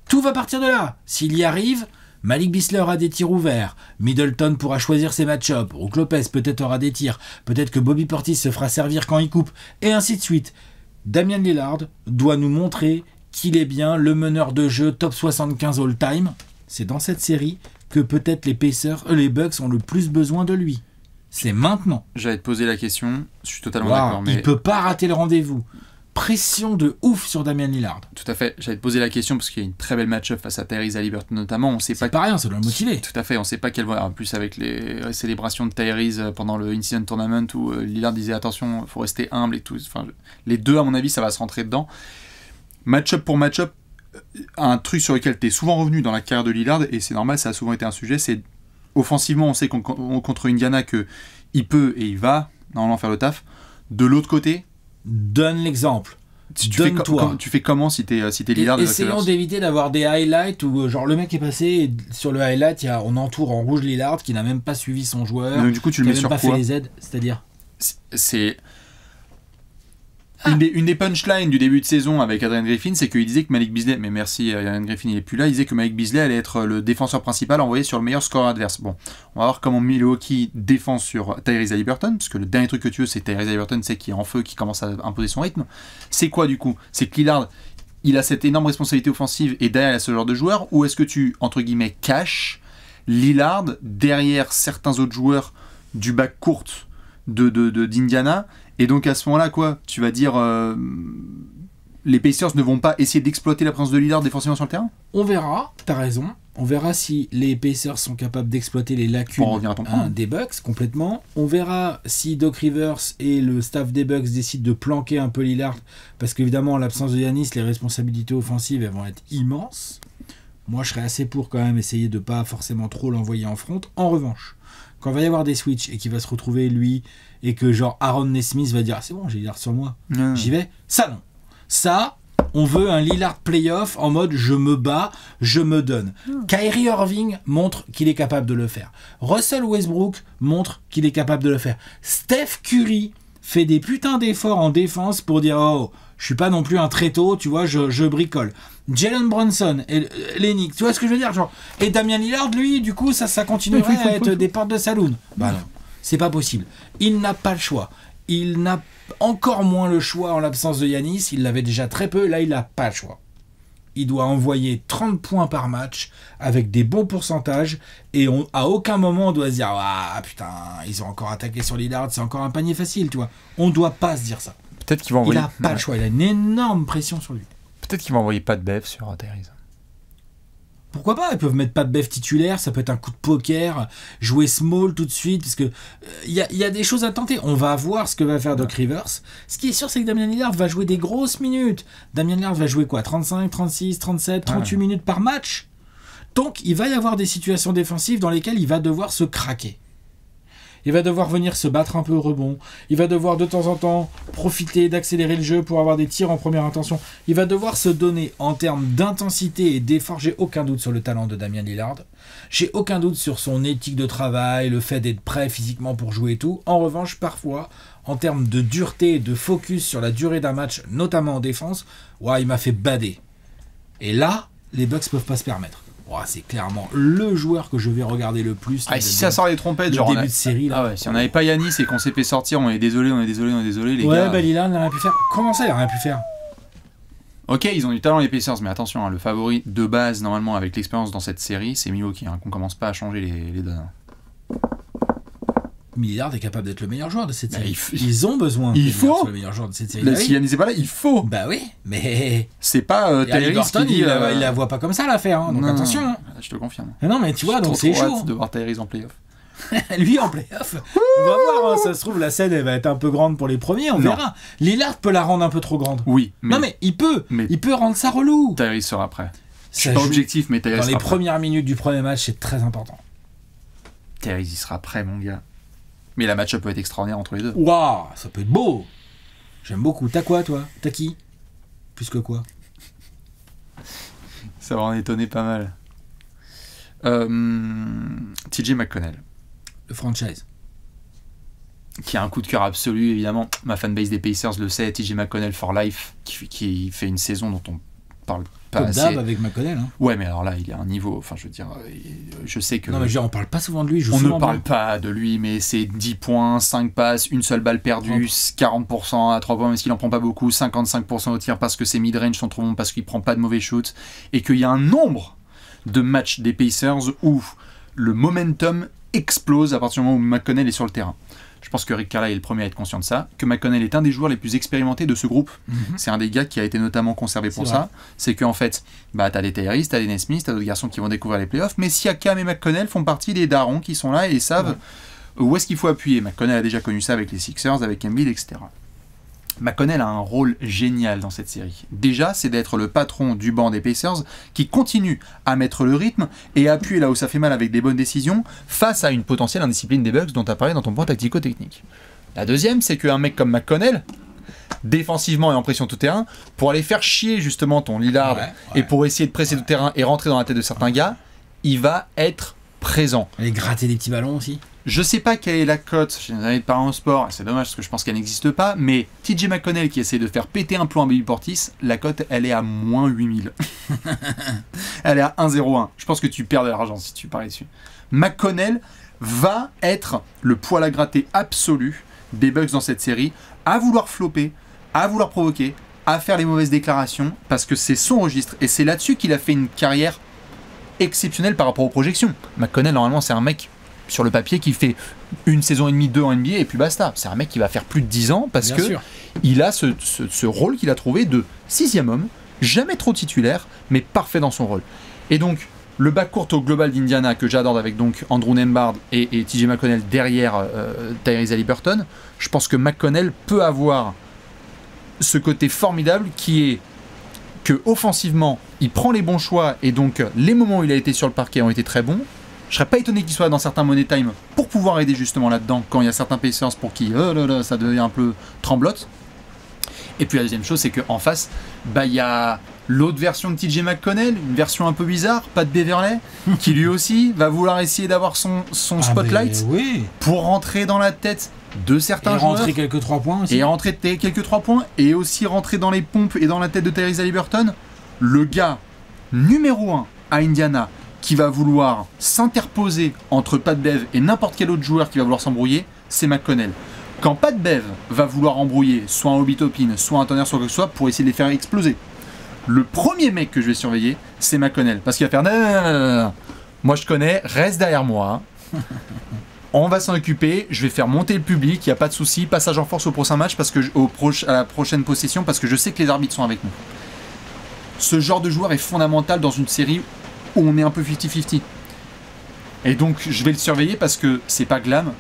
Speaker 2: tout va partir de là. S'il y arrive, Malik Beasley aura des tirs ouverts, Middleton pourra choisir ses match-ups, Brook Lopez peut-être aura des tirs, peut-être que Bobby Portis se fera servir quand il coupe, et ainsi de suite. Damian Lillard doit nous montrer qu'il est bien le meneur de jeu top 75 all-time. C'est dans cette série que peut-être les Bucks ont le plus besoin de lui. C'est maintenant.
Speaker 1: J'allais te poser la question, je suis totalement d'accord.
Speaker 2: Mais il peut pas rater le rendez-vous. Pression de ouf sur Damian Lillard.
Speaker 1: Tout à fait. J'allais te poser la question parce qu'il y a une très belle match-up face à Tyrese Haliburton notamment.
Speaker 2: C'est pas rien, ça doit le motiver.
Speaker 1: Tout à fait. On sait pas quelle voie. En plus avec les célébrations de Tyrese pendant le Incident Tournament où Lillard disait attention, faut rester humble et tout. Enfin, les deux à mon avis, ça va se rentrer dedans. Match-up pour match-up, un truc sur lequel tu es souvent revenu dans la carrière de Lillard et c'est normal, ça a souvent été un sujet. C'est offensivement, on sait contre Indiana que il peut et il va normalement faire le taf. De l'autre côté.
Speaker 2: Donne l'exemple.
Speaker 1: Donne-toi. Tu fais comment si t'es Lillard?
Speaker 2: Essayons d'éviter d'avoir des highlights où genre le mec est passé et sur le highlight on entoure en rouge Lillard qui n'a même pas suivi son joueur.
Speaker 1: Donc, du coup tu le mets sur quoi?
Speaker 2: Qui n'a même pas fait les aides, c'est-à-dire
Speaker 1: c'est une des punchlines du début de saison avec Adrian Griffin, c'est qu'il disait que Malik Beasley, mais merci Adrian Griffin il est plus là, il disait que Malik Beasley allait être le défenseur principal envoyé sur le meilleur score adverse. Bon, on va voir comment Milwaukee défend sur Tyrese Haliburton, parce que le dernier truc que tu veux c'est Tyrese Haliburton, c'est qui est en feu, qui commence à imposer son rythme. C'est quoi du coup? C'est que Lillard, il a cette énorme responsabilité offensive et derrière il a ce genre de joueur, ou est-ce que tu, entre guillemets, caches Lillard derrière certains autres joueurs du back court d'Indiana? Et donc à ce moment-là, quoi, tu vas dire les Pacers ne vont pas essayer d'exploiter la présence de Lillard défensivement sur le terrain? On
Speaker 2: verra, t'as raison. On verra si les Pacers sont capables d'exploiter les lacunes des Bucks complètement. On verra si Doc Rivers et le staff des Bucks décident de planquer un peu Lillard, parce qu'évidemment, en l'absence de Giannis, les responsabilités offensives elles vont être immenses. Moi, je serais assez pour quand même essayer de pas forcément trop l'envoyer en front. En revanche, quand il va y avoir des switches et qu'il va se retrouver lui et que genre Aaron Nesmith va dire c'est bon, j'ai Lillard sur moi, j'y vais, ça non. Ça, on veut un Lillard playoff en mode je me bats, je me donne. Kyrie Irving montre qu'il est capable de le faire. Russell Westbrook montre qu'il est capable de le faire. Steph Curry fait des putains d'efforts en défense pour dire oh, je suis pas non plus un tréteau, tu vois, je bricole. Jalen Brunson et Lennox, tu vois ce que je veux dire genre. Et Damian Lillard, lui, du coup, ça continuerait à être des portes de saloon. Bah non, c'est pas possible. Il n'a pas le choix. Il n'a encore moins le choix en l'absence de Giannis. Il l'avait déjà très peu, là, il n'a pas le choix. Il doit envoyer 30 points par match avec des bons pourcentages et à aucun moment on doit se dire ah putain, ils ont encore attaqué sur Lillard, c'est encore un panier facile, tu vois. On doit pas se dire ça.
Speaker 1: Peut-être qu'il va envoyer...
Speaker 2: Il n'a pas le choix, il a une énorme pression sur lui.
Speaker 1: Peut-être qu'il va envoyer pas de Bev sur Tyrese.
Speaker 2: Pourquoi pas? Ils peuvent mettre pas de Bev titulaire, ça peut être un coup de poker, jouer small tout de suite, parce que y a des choses à tenter. On va voir ce que va faire Doc Rivers. Ce qui est sûr, c'est que Damian Lillard va jouer des grosses minutes. Damian Lillard va jouer quoi? 35, 36, 37, 38 minutes par match. Donc, il va y avoir des situations défensives dans lesquelles il va devoir se craquer. Il va devoir venir se battre un peu au rebond. Il va devoir de temps en temps profiter d'accélérer le jeu pour avoir des tirs en première intention. Il va devoir se donner en termes d'intensité et d'effort. J'ai aucun doute sur le talent de Damian Lillard. J'ai aucun doute sur son éthique de travail, le fait d'être prêt physiquement pour jouer et tout. En revanche, parfois, en termes de dureté et de focus sur la durée d'un match, notamment en défense, il m'a fait bader. Et là, les Bucks peuvent pas se permettre. C'est clairement le joueur que je vais regarder le plus.
Speaker 1: Si ça sort les trompettes, genre
Speaker 2: début de série là.
Speaker 1: Si on n'avait pas Giannis et qu'on s'est fait sortir, on est désolé les gars.
Speaker 2: Lillard n'a rien pu faire. Comment ça, il n'a rien pu faire?
Speaker 1: Ok, ils ont du talent les Pacers, mais attention, le favori de base normalement avec l'expérience dans cette série, c'est Milwaukee. Qu'on commence pas à changer les donnes.
Speaker 2: Lillard est capable d'être le meilleur joueur de cette série. Ils ont besoin
Speaker 1: le
Speaker 2: meilleur joueur de cette série.
Speaker 1: Si Giannis n'est pas là, il faut.
Speaker 2: Bah oui, mais
Speaker 1: c'est pas
Speaker 2: Tyrese qui dit il la voit pas comme ça l'affaire, hein, donc attention. Hein.
Speaker 1: Je te confirme.
Speaker 2: Non mais tu vois, donc c'est chaud
Speaker 1: de voir Tyrese en playoff.
Speaker 2: Lui en playoff. On va voir, hein, ça se trouve la scène elle va être un peu grande pour les premiers, on verra. Lillard peut la rendre un peu trop grande.
Speaker 1: Oui.
Speaker 2: Non mais il peut rendre ça relou.
Speaker 1: Tyrese sera prêt. Je suis pas objectif, mais Tyrese
Speaker 2: dans les premières minutes du premier match, c'est très important.
Speaker 1: Tyrese, il sera prêt, mon gars. Mais la match-up peut être extraordinaire entre les deux.
Speaker 2: Waouh, ça peut être beau. J'aime beaucoup. T'as quoi, toi? T'as qui? Plus que quoi?
Speaker 1: Ça va en étonner pas mal. TJ McConnell.
Speaker 2: Le franchise.
Speaker 1: Qui a un coup de cœur absolu, évidemment. Ma fanbase des Pacers le sait. TJ McConnell for life, qui fait une saison dont on parle pas assez.
Speaker 2: Comme d'hab avec McConnell. Hein.
Speaker 1: Ouais, mais alors là, il est à un niveau. Enfin, je veux dire, je sais que.
Speaker 2: Non, mais on parle pas souvent de lui.
Speaker 1: On ne parle pas de lui, mais c'est 10 points, 5 passes, une seule balle perdue, 40% à 3 points, même s'il en prend pas beaucoup, 55% au tir parce que ses mid-range sont trop bons, parce qu'il prend pas de mauvais shoots, et qu'il y a un nombre de matchs des Pacers où le momentum explose à partir du moment où McConnell est sur le terrain. Je pense que Rick Carlisle est le premier à être conscient de ça, que McConnell est un des joueurs les plus expérimentés de ce groupe. C'est un des gars qui a été notamment conservé pour ça. C'est qu'en fait, t'as des Tyrese, t'as des Nesmith, t'as d'autres garçons qui vont découvrir les playoffs, mais Siakam et McConnell font partie des darons qui sont là et savent où est-ce qu'il faut appuyer. McConnell a déjà connu ça avec les Sixers, avec Embiid, etc. McConnell a un rôle génial dans cette série. Déjà, c'est d'être le patron du banc des Pacers qui continue à mettre le rythme et à appuyer là où ça fait mal avec des bonnes décisions face à une potentielle indiscipline des Bucks dont tu as parlé dans ton point tactico-technique. La deuxième, c'est qu'un mec comme McConnell, défensivement et en pression tout terrain, pour aller faire chier justement ton Lillard et pour essayer de presser tout terrain et rentrer dans la tête de certains gars, il va être présent.
Speaker 2: Aller gratter des petits ballons aussi.
Speaker 1: Je sais pas quelle est la cote, j'ai des années de parents au sport, c'est dommage parce que je pense qu'elle n'existe pas, mais TJ McConnell qui essaie de faire péter un plomb à Bobby Portis, la cote elle est à moins 8000. Elle est à 1,01. Je pense que tu perds de l'argent si tu paries dessus. McConnell va être le poil à gratter absolu des Bucks dans cette série, à vouloir flopper, à vouloir provoquer, à faire les mauvaises déclarations, parce que c'est son registre, et c'est là-dessus qu'il a fait une carrière exceptionnelle par rapport aux projections. McConnell, normalement, c'est un mec sur le papier qui fait une saison et demie, 2 en NBA et puis basta. C'est un mec qui va faire plus de 10 ans parce que il a ce rôle qu'il a trouvé de 6e homme, jamais trop titulaire, mais parfait dans son rôle. Et donc, le backcourt au global d'Indiana que j'adore avec donc Andrew Nembhard et TJ McConnell derrière Tyrese Haliburton, je pense que McConnell peut avoir ce côté formidable qui est que offensivement, il prend les bons choix et donc les moments où il a été sur le parquet ont été très bons. Je serais pas étonné qu'il soit dans certains money time pour pouvoir aider justement là-dedans quand il y a certains Pacers pour qui ça devient un peu tremblote. Et puis la deuxième chose, c'est qu'en face, il y a l'autre version de TJ McConnell, une version un peu bizarre, pas de Beverley, qui lui aussi va vouloir essayer d'avoir son spotlight pour rentrer dans la tête de certains joueurs.
Speaker 2: Et rentrer quelques 3 points aussi.
Speaker 1: Et rentrer quelques 3 points et aussi rentrer dans les pompes et dans la tête de Tyrese Haliburton. Le gars numéro 1 à Indiana qui va vouloir s'interposer entre Pat Bev et n'importe quel autre joueur qui va vouloir s'embrouiller, c'est McConnell. Quand Pat Bev va vouloir embrouiller soit un Obi Toppin, soit un Turner, soit quoi que ce soit, pour essayer de les faire exploser, le premier mec que je vais surveiller, c'est McConnell. Parce qu'il va faire non. Moi je connais, reste derrière moi. On va s'en occuper, je vais faire monter le public, il n'y a pas de souci, passage en force au prochain match, à la prochaine possession, parce que je sais que les arbitres sont avec nous. Ce genre de joueur est fondamental dans une série où on est un peu 50-50. Et donc je vais le surveiller parce que c'est pas glam,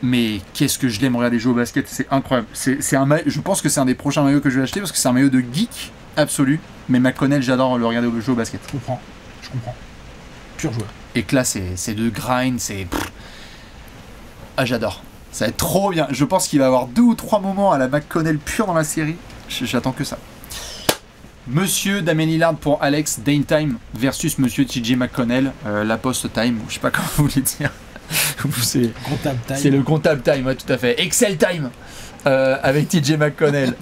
Speaker 1: mais qu'est-ce que je l'aime regarder jouer au basket, c'est incroyable. Je pense que c'est un des prochains maillots que je vais acheter parce que c'est un maillot de geek absolu, mais McConnell, j'adore le regarder jouer au basket.
Speaker 2: Je comprends. Pur joueur.
Speaker 1: Et que là c'est de grind, c'est... Ah j'adore, ça va être trop bien. Je pense qu'il va y avoir 2 ou 3 moments à la McConnell pure dans la série, j'attends que ça. Monsieur Damian Lillard pour Alex, Dame Time versus Monsieur TJ McConnell, la post time, je sais pas comment vous voulez dire.
Speaker 2: Comptable time.
Speaker 1: C'est le comptable time, ouais, tout à fait. Excel time avec TJ McConnell.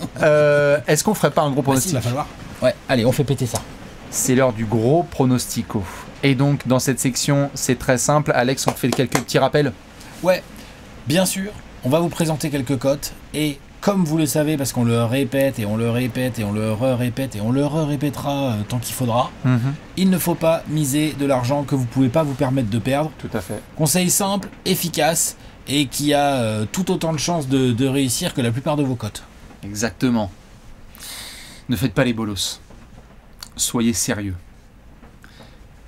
Speaker 1: Est-ce qu'on ferait pas un gros pronostic?
Speaker 2: Il va falloir. Ouais, allez, on fait péter ça.
Speaker 1: C'est l'heure du gros pronostico. Et donc dans cette section, c'est très simple. Alex, on fait quelques petits rappels.
Speaker 2: Ouais, bien sûr. On va vous présenter quelques cotes et comme vous le savez, parce qu'on le répète et on le répète et on le répète et on le répétera tant qu'il faudra, il ne faut pas miser de l'argent que vous ne pouvez pas vous permettre de perdre.
Speaker 1: Tout à fait.
Speaker 2: Conseil simple, efficace et qui a tout autant de chances de réussir que la plupart de vos cotes.
Speaker 1: Exactement. Ne faites pas les bolos. Soyez sérieux.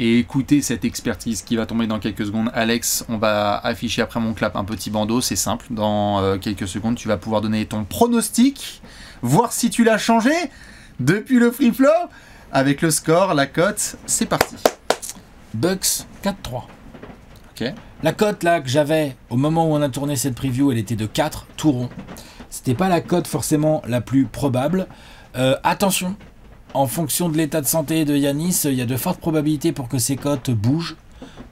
Speaker 1: Et écoutez cette expertise qui va tomber dans quelques secondes. Alex, on va afficher après mon clap un petit bandeau, c'est simple. Dans quelques secondes, tu vas pouvoir donner ton pronostic, voir si tu l'as changé depuis le free flow, avec le score, la cote, c'est parti.
Speaker 2: Bucks 4-3.
Speaker 1: Okay.
Speaker 2: La cote là que j'avais au moment où on a tourné cette preview, elle était de 4, tout rond. C'était pas la cote forcément la plus probable. Attention, en fonction de l'état de santé de Giannis, il y a de fortes probabilités pour que ces cotes bougent.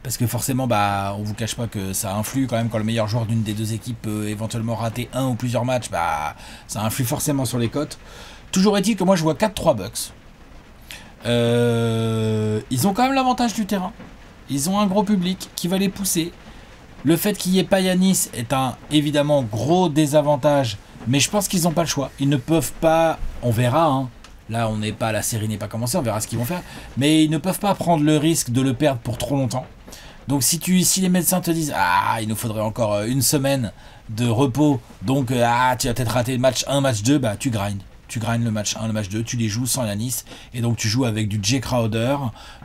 Speaker 2: Parce que forcément, on vous cache pas que ça influe quand même quand le meilleur joueur d'une des deux équipes peut éventuellement rater un ou plusieurs matchs, ça influe forcément sur les cotes. Toujours est-il que moi je vois 4-3 Bucks. Ils ont quand même l'avantage du terrain. Ils ont un gros public qui va les pousser. Le fait qu'il n'y ait pas Giannis est un évidemment gros désavantage, mais je pense qu'ils n'ont pas le choix. Ils ne peuvent pas, on verra, hein. Là la série n'est pas commencée, on verra ce qu'ils vont faire, mais ils ne peuvent pas prendre le risque de le perdre pour trop longtemps. Donc si les médecins te disent il nous faudrait encore une semaine de repos, donc tu vas peut-être rater le match 1, match 2, tu grindes. Tu grindes le match 1, le match 2, tu les joues sans Giannis, et donc tu joues avec du Jay Crowder,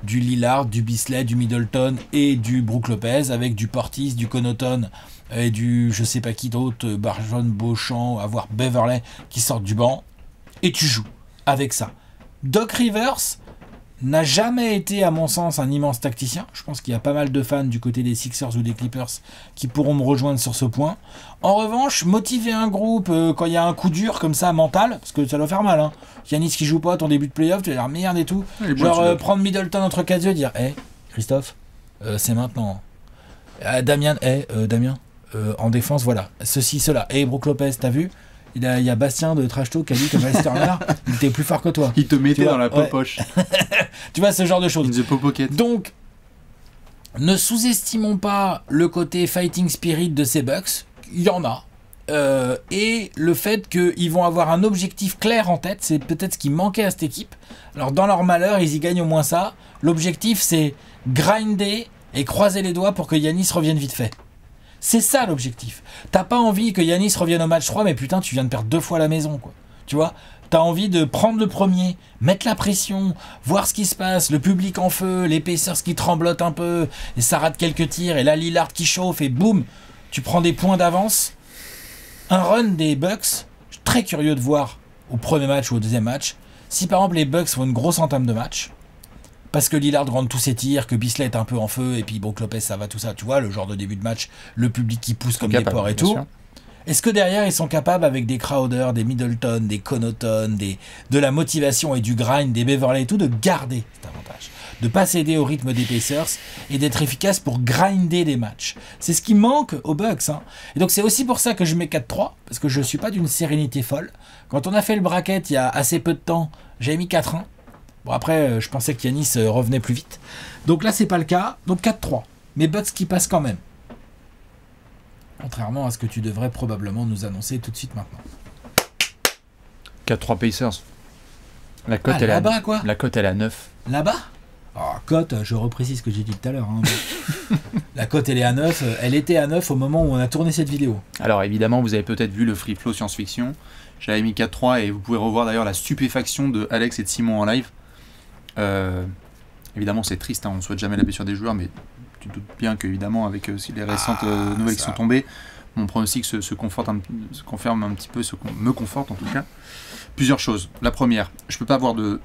Speaker 2: du Lillard, du Beasley, du Middleton et du Brook Lopez, avec du Portis, du Connaughton et du je sais pas qui d'autre, Barjon, Beauchamp, avoir Beverley qui sortent du banc, et tu joues avec ça. Doc Rivers n'a jamais été, à mon sens, un immense tacticien. Je pense qu'il y a pas mal de fans du côté des Sixers ou des Clippers qui pourront me rejoindre sur ce point. En revanche, motiver un groupe quand il y a un coup dur comme ça, mental, parce que ça doit faire mal, hein. Giannis qui joue pas ton début de playoff, tu vas dire merde et tout. Prendre Middleton entre quatre yeux et dire Christophe, c'est maintenant. Damien, en défense, voilà. Ceci, cela. Brook Lopez, t'as vu? Il y a Bastien de Trash Talk qui a dit que Miles Turner il était plus fort que toi.
Speaker 1: Il te mettait dans la poche.
Speaker 2: Tu vois, ce genre de choses.
Speaker 1: In the pocket.
Speaker 2: Donc, ne sous-estimons pas le côté fighting spirit de ces Bucks. Il y en a. Et le fait qu'ils vont avoir un objectif clair en tête, c'est peut-être ce qui manquait à cette équipe. Alors, dans leur malheur, ils y gagnent au moins ça. L'objectif, c'est grinder et croiser les doigts pour que Giannis revienne vite fait. C'est ça l'objectif. T'as pas envie que Giannis revienne au match 3, mais putain, tu viens de perdre 2 fois la maison, quoi. Tu vois, t'as envie de prendre le premier, mettre la pression, voir ce qui se passe, le public en feu, les Pacers qui tremblotent un peu, et ça rate quelques tirs, et là Lillard qui chauffe, et boum, tu prends des points d'avance. Un run des Bucks, je suis très curieux de voir au premier match ou au deuxième match, si par exemple les Bucks font une grosse entame de match, parce que Lillard rentre tous ses tirs, que Beasley est un peu en feu, et puis Brook Lopez, ça va, tout ça. Tu vois, le genre de début de match, le public qui pousse comme des porcs et tout. Sûr. Est-ce que derrière, ils sont capables, avec des Crowder, des Middleton, des Connaughton, de la motivation et du grind, des Beverley et tout, de garder cet avantage, de pas céder au rythme des Pacers et d'être efficace pour grinder des matchs. C'est ce qui manque aux Bucks. Hein. Et donc, c'est aussi pour ça que je mets 4-3, parce que je suis pas d'une sérénité folle. Quand on a fait le bracket il y a assez peu de temps, j'avais mis 4-1. Bon, après, je pensais que Giannis revenait plus vite. Donc là, c'est pas le cas. Donc 4-3. Mais Bucks qui passe quand même. Contrairement à ce que tu devrais probablement nous annoncer tout de suite maintenant.
Speaker 1: 4-3 Pacers. La cote, elle
Speaker 2: là-bas, quoi.
Speaker 1: La cote, elle est à 9.
Speaker 2: Là-bas ? Cote, je reprécise ce que j'ai dit tout à l'heure. Hein. La cote, elle est à 9. Elle était à 9 au moment où on a tourné cette vidéo.
Speaker 1: Alors, évidemment, vous avez peut-être vu le Free Flow Science-Fiction. J'avais mis 4-3 et vous pouvez revoir d'ailleurs la stupéfaction de Alex et de Simon en live. Évidemment, c'est triste, hein, on ne souhaite jamais la blessure des joueurs, mais tu te doutes bien qu'évidemment, avec les récentes nouvelles qui sont tombées, mon pronostic se confirme un petit peu, me conforte en tout cas. Plusieurs choses. La première, je ne peux pas avoir de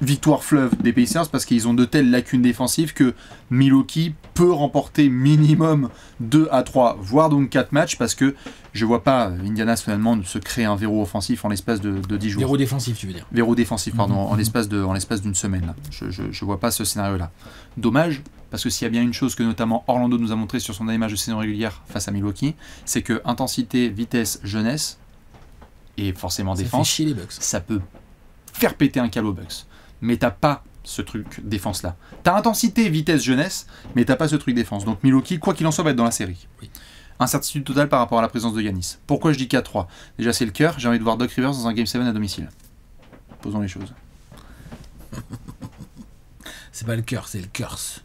Speaker 1: victoire fleuve des Pacers parce qu'ils ont de telles lacunes défensives que Milwaukee peut remporter minimum 2 à 3, voire donc 4 matchs, parce que je vois pas Indiana finalement se créer un verrou offensif en l'espace de 10 jours.
Speaker 2: Verrou défensif, tu veux dire.
Speaker 1: Verrou défensif, pardon, en l'espace d'une semaine. Là. Je vois pas ce scénario-là. Dommage, parce que s'il y a bien une chose que notamment Orlando nous a montré sur son dernier match de saison régulière face à Milwaukee, c'est que intensité, vitesse, jeunesse, et forcément défense,
Speaker 2: fait chier les Bucks.
Speaker 1: Ça peut faire péter un câble aux Bucks. Mais t'as pas ce truc défense là. T'as intensité, vitesse, jeunesse, mais t'as pas ce truc défense. Donc Milwaukee, quoi qu'il en soit, va être dans la série. Oui. Incertitude totale par rapport à la présence de Giannis. Pourquoi je dis 4-3 ? Déjà c'est le cœur, j'ai envie de voir Doc Rivers dans un Game 7 à domicile. Posons les choses.
Speaker 2: C'est pas le cœur, c'est le curse.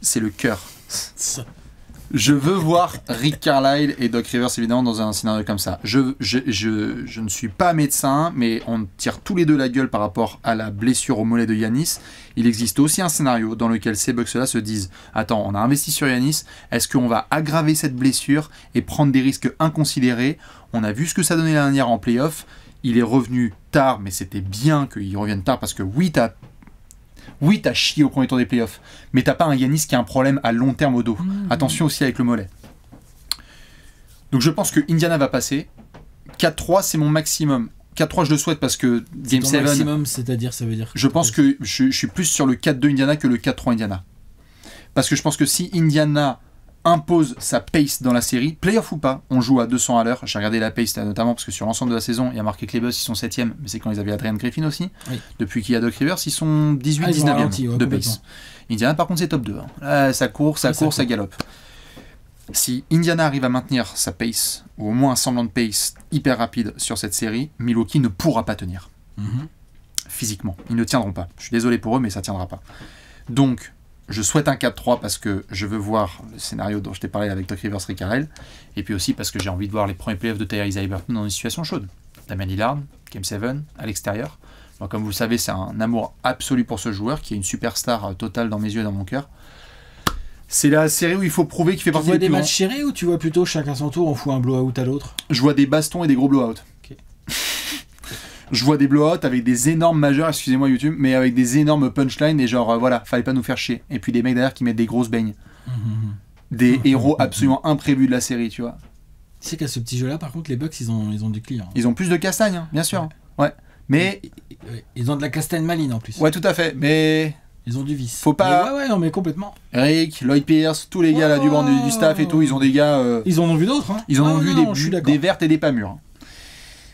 Speaker 1: C'est le cœur. Je veux voir Rick Carlisle et Doc Rivers évidemment dans un scénario comme ça. Je ne suis pas médecin, mais on tire tous les deux la gueule par rapport à la blessure au mollet de Giannis. Il existe aussi un scénario dans lequel ces Bucks-là se disent « Attends, on a investi sur Giannis, est-ce qu'on va aggraver cette blessure et prendre des risques inconsidérés ?» On a vu ce que ça donnait l'année dernière en play-off. Il est revenu tard, mais c'était bien qu'il revienne tard parce que oui, Oui, t'as chié au premier tour des playoffs, mais t'as pas un Giannis qui a un problème à long terme au dos. Attention aussi avec le mollet. Donc je pense que Indiana va passer. 4-3, c'est mon maximum. 4-3, je le souhaite parce que Game 7...
Speaker 2: maximum, c'est-à-dire, ça veut dire...
Speaker 1: Je pense que je suis plus sur le 4-2 Indiana que le 4-3 Indiana. Parce que je pense que si Indiana impose sa pace dans la série, playoff ou pas, on joue à 200 à l'heure. J'ai regardé la pace notamment parce que sur l'ensemble de la saison, il y a marqué que les Bucks, ils sont 7e, mais c'est quand ils avaient Adrian Griffin aussi. Oui. Depuis qu'il y a Doc Rivers, ils sont 18-19e de pace. Indiana, par contre, c'est top 2. Hein. Là, ça court, ça galope. Si Indiana arrive à maintenir sa pace, ou au moins un semblant de pace hyper rapide sur cette série, Milwaukee ne pourra pas tenir. Physiquement. Ils ne tiendront pas. Je suis désolé pour eux, mais ça ne tiendra pas. Donc, je souhaite un 4-3 parce que je veux voir le scénario dont je t'ai parlé avec Doc Rivers, Rick Carrell, et puis aussi parce que j'ai envie de voir les premiers playoffs de Tyrese Haliburton dans une situation chaude. Damian Lillard, Game 7, à l'extérieur. Bon, comme vous le savez, c'est un amour absolu pour ce joueur, qui est une superstar totale dans mes yeux et dans mon cœur. C'est la série où il faut prouver qu'il fait partie des plus grands. Tu vois des
Speaker 2: matchs serrés ou tu vois plutôt chacun son tour, on fout un blowout à l'autre?
Speaker 1: Je vois des bastons et des gros blowouts. Okay. Je vois des blowouts avec des énormes majeurs, excusez-moi YouTube, mais avec des énormes punchlines et genre voilà, fallait pas nous faire chier. Et puis des mecs derrière qui mettent des grosses beignes. Des héros absolument imprévus de la série, tu vois.
Speaker 2: Tu sais qu'à ce petit jeu-là, par contre, les Bucks, ils ont du clear.
Speaker 1: Ils ont plus de castagne, hein, bien sûr. Ouais. Mais
Speaker 2: ils ont de la castagne maligne en plus.
Speaker 1: Ouais, tout à fait. Mais
Speaker 2: ils ont du vice.
Speaker 1: Faut pas.
Speaker 2: Ouais, non, mais complètement.
Speaker 1: Eric, Lloyd Pierce, tous les gars là du banc du staff et tout, ils ont des gars.
Speaker 2: Ils en ont vu d'autres. Hein.
Speaker 1: Ils en ont vu des vertes et des pas mûres.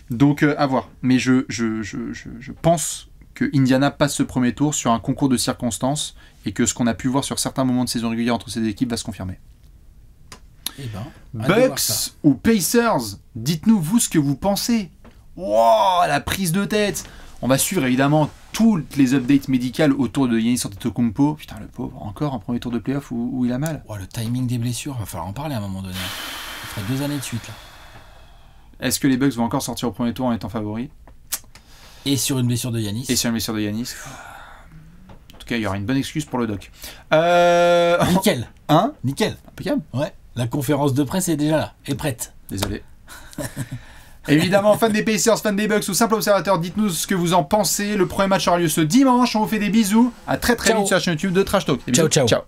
Speaker 1: Donc à voir. Mais je pense que Indiana passe ce premier tour sur un concours de circonstances et que ce qu'on a pu voir sur certains moments de saison régulière entre ces équipes va se confirmer. Bucks ou Pacers, dites-nous vous ce que vous pensez. Wow, la prise de tête. On va suivre évidemment toutes les updates médicales autour de Giannis Antetokounmpo. Putain, le pauvre, encore un premier tour de playoff où il a mal.
Speaker 2: Oh, le timing des blessures, va falloir en parler à un moment donné. Ça ferait 2 années de suite là.
Speaker 1: Est-ce que les Bucks vont encore sortir au premier tour en étant favoris?
Speaker 2: Et sur une blessure de Giannis.
Speaker 1: En tout cas, il y aura une bonne excuse pour le doc.
Speaker 2: Nickel.
Speaker 1: Hein?
Speaker 2: Nickel.
Speaker 1: Impeccable.
Speaker 2: Ouais. La conférence de presse est déjà là, est prête.
Speaker 1: Désolé. Évidemment, fan des Pacers, fan des Bucks ou simple observateur, dites-nous ce que vous en pensez. Le premier match aura lieu ce dimanche. On vous fait des bisous. À très vite sur la chaîne YouTube de Trash Talk.
Speaker 2: Ciao.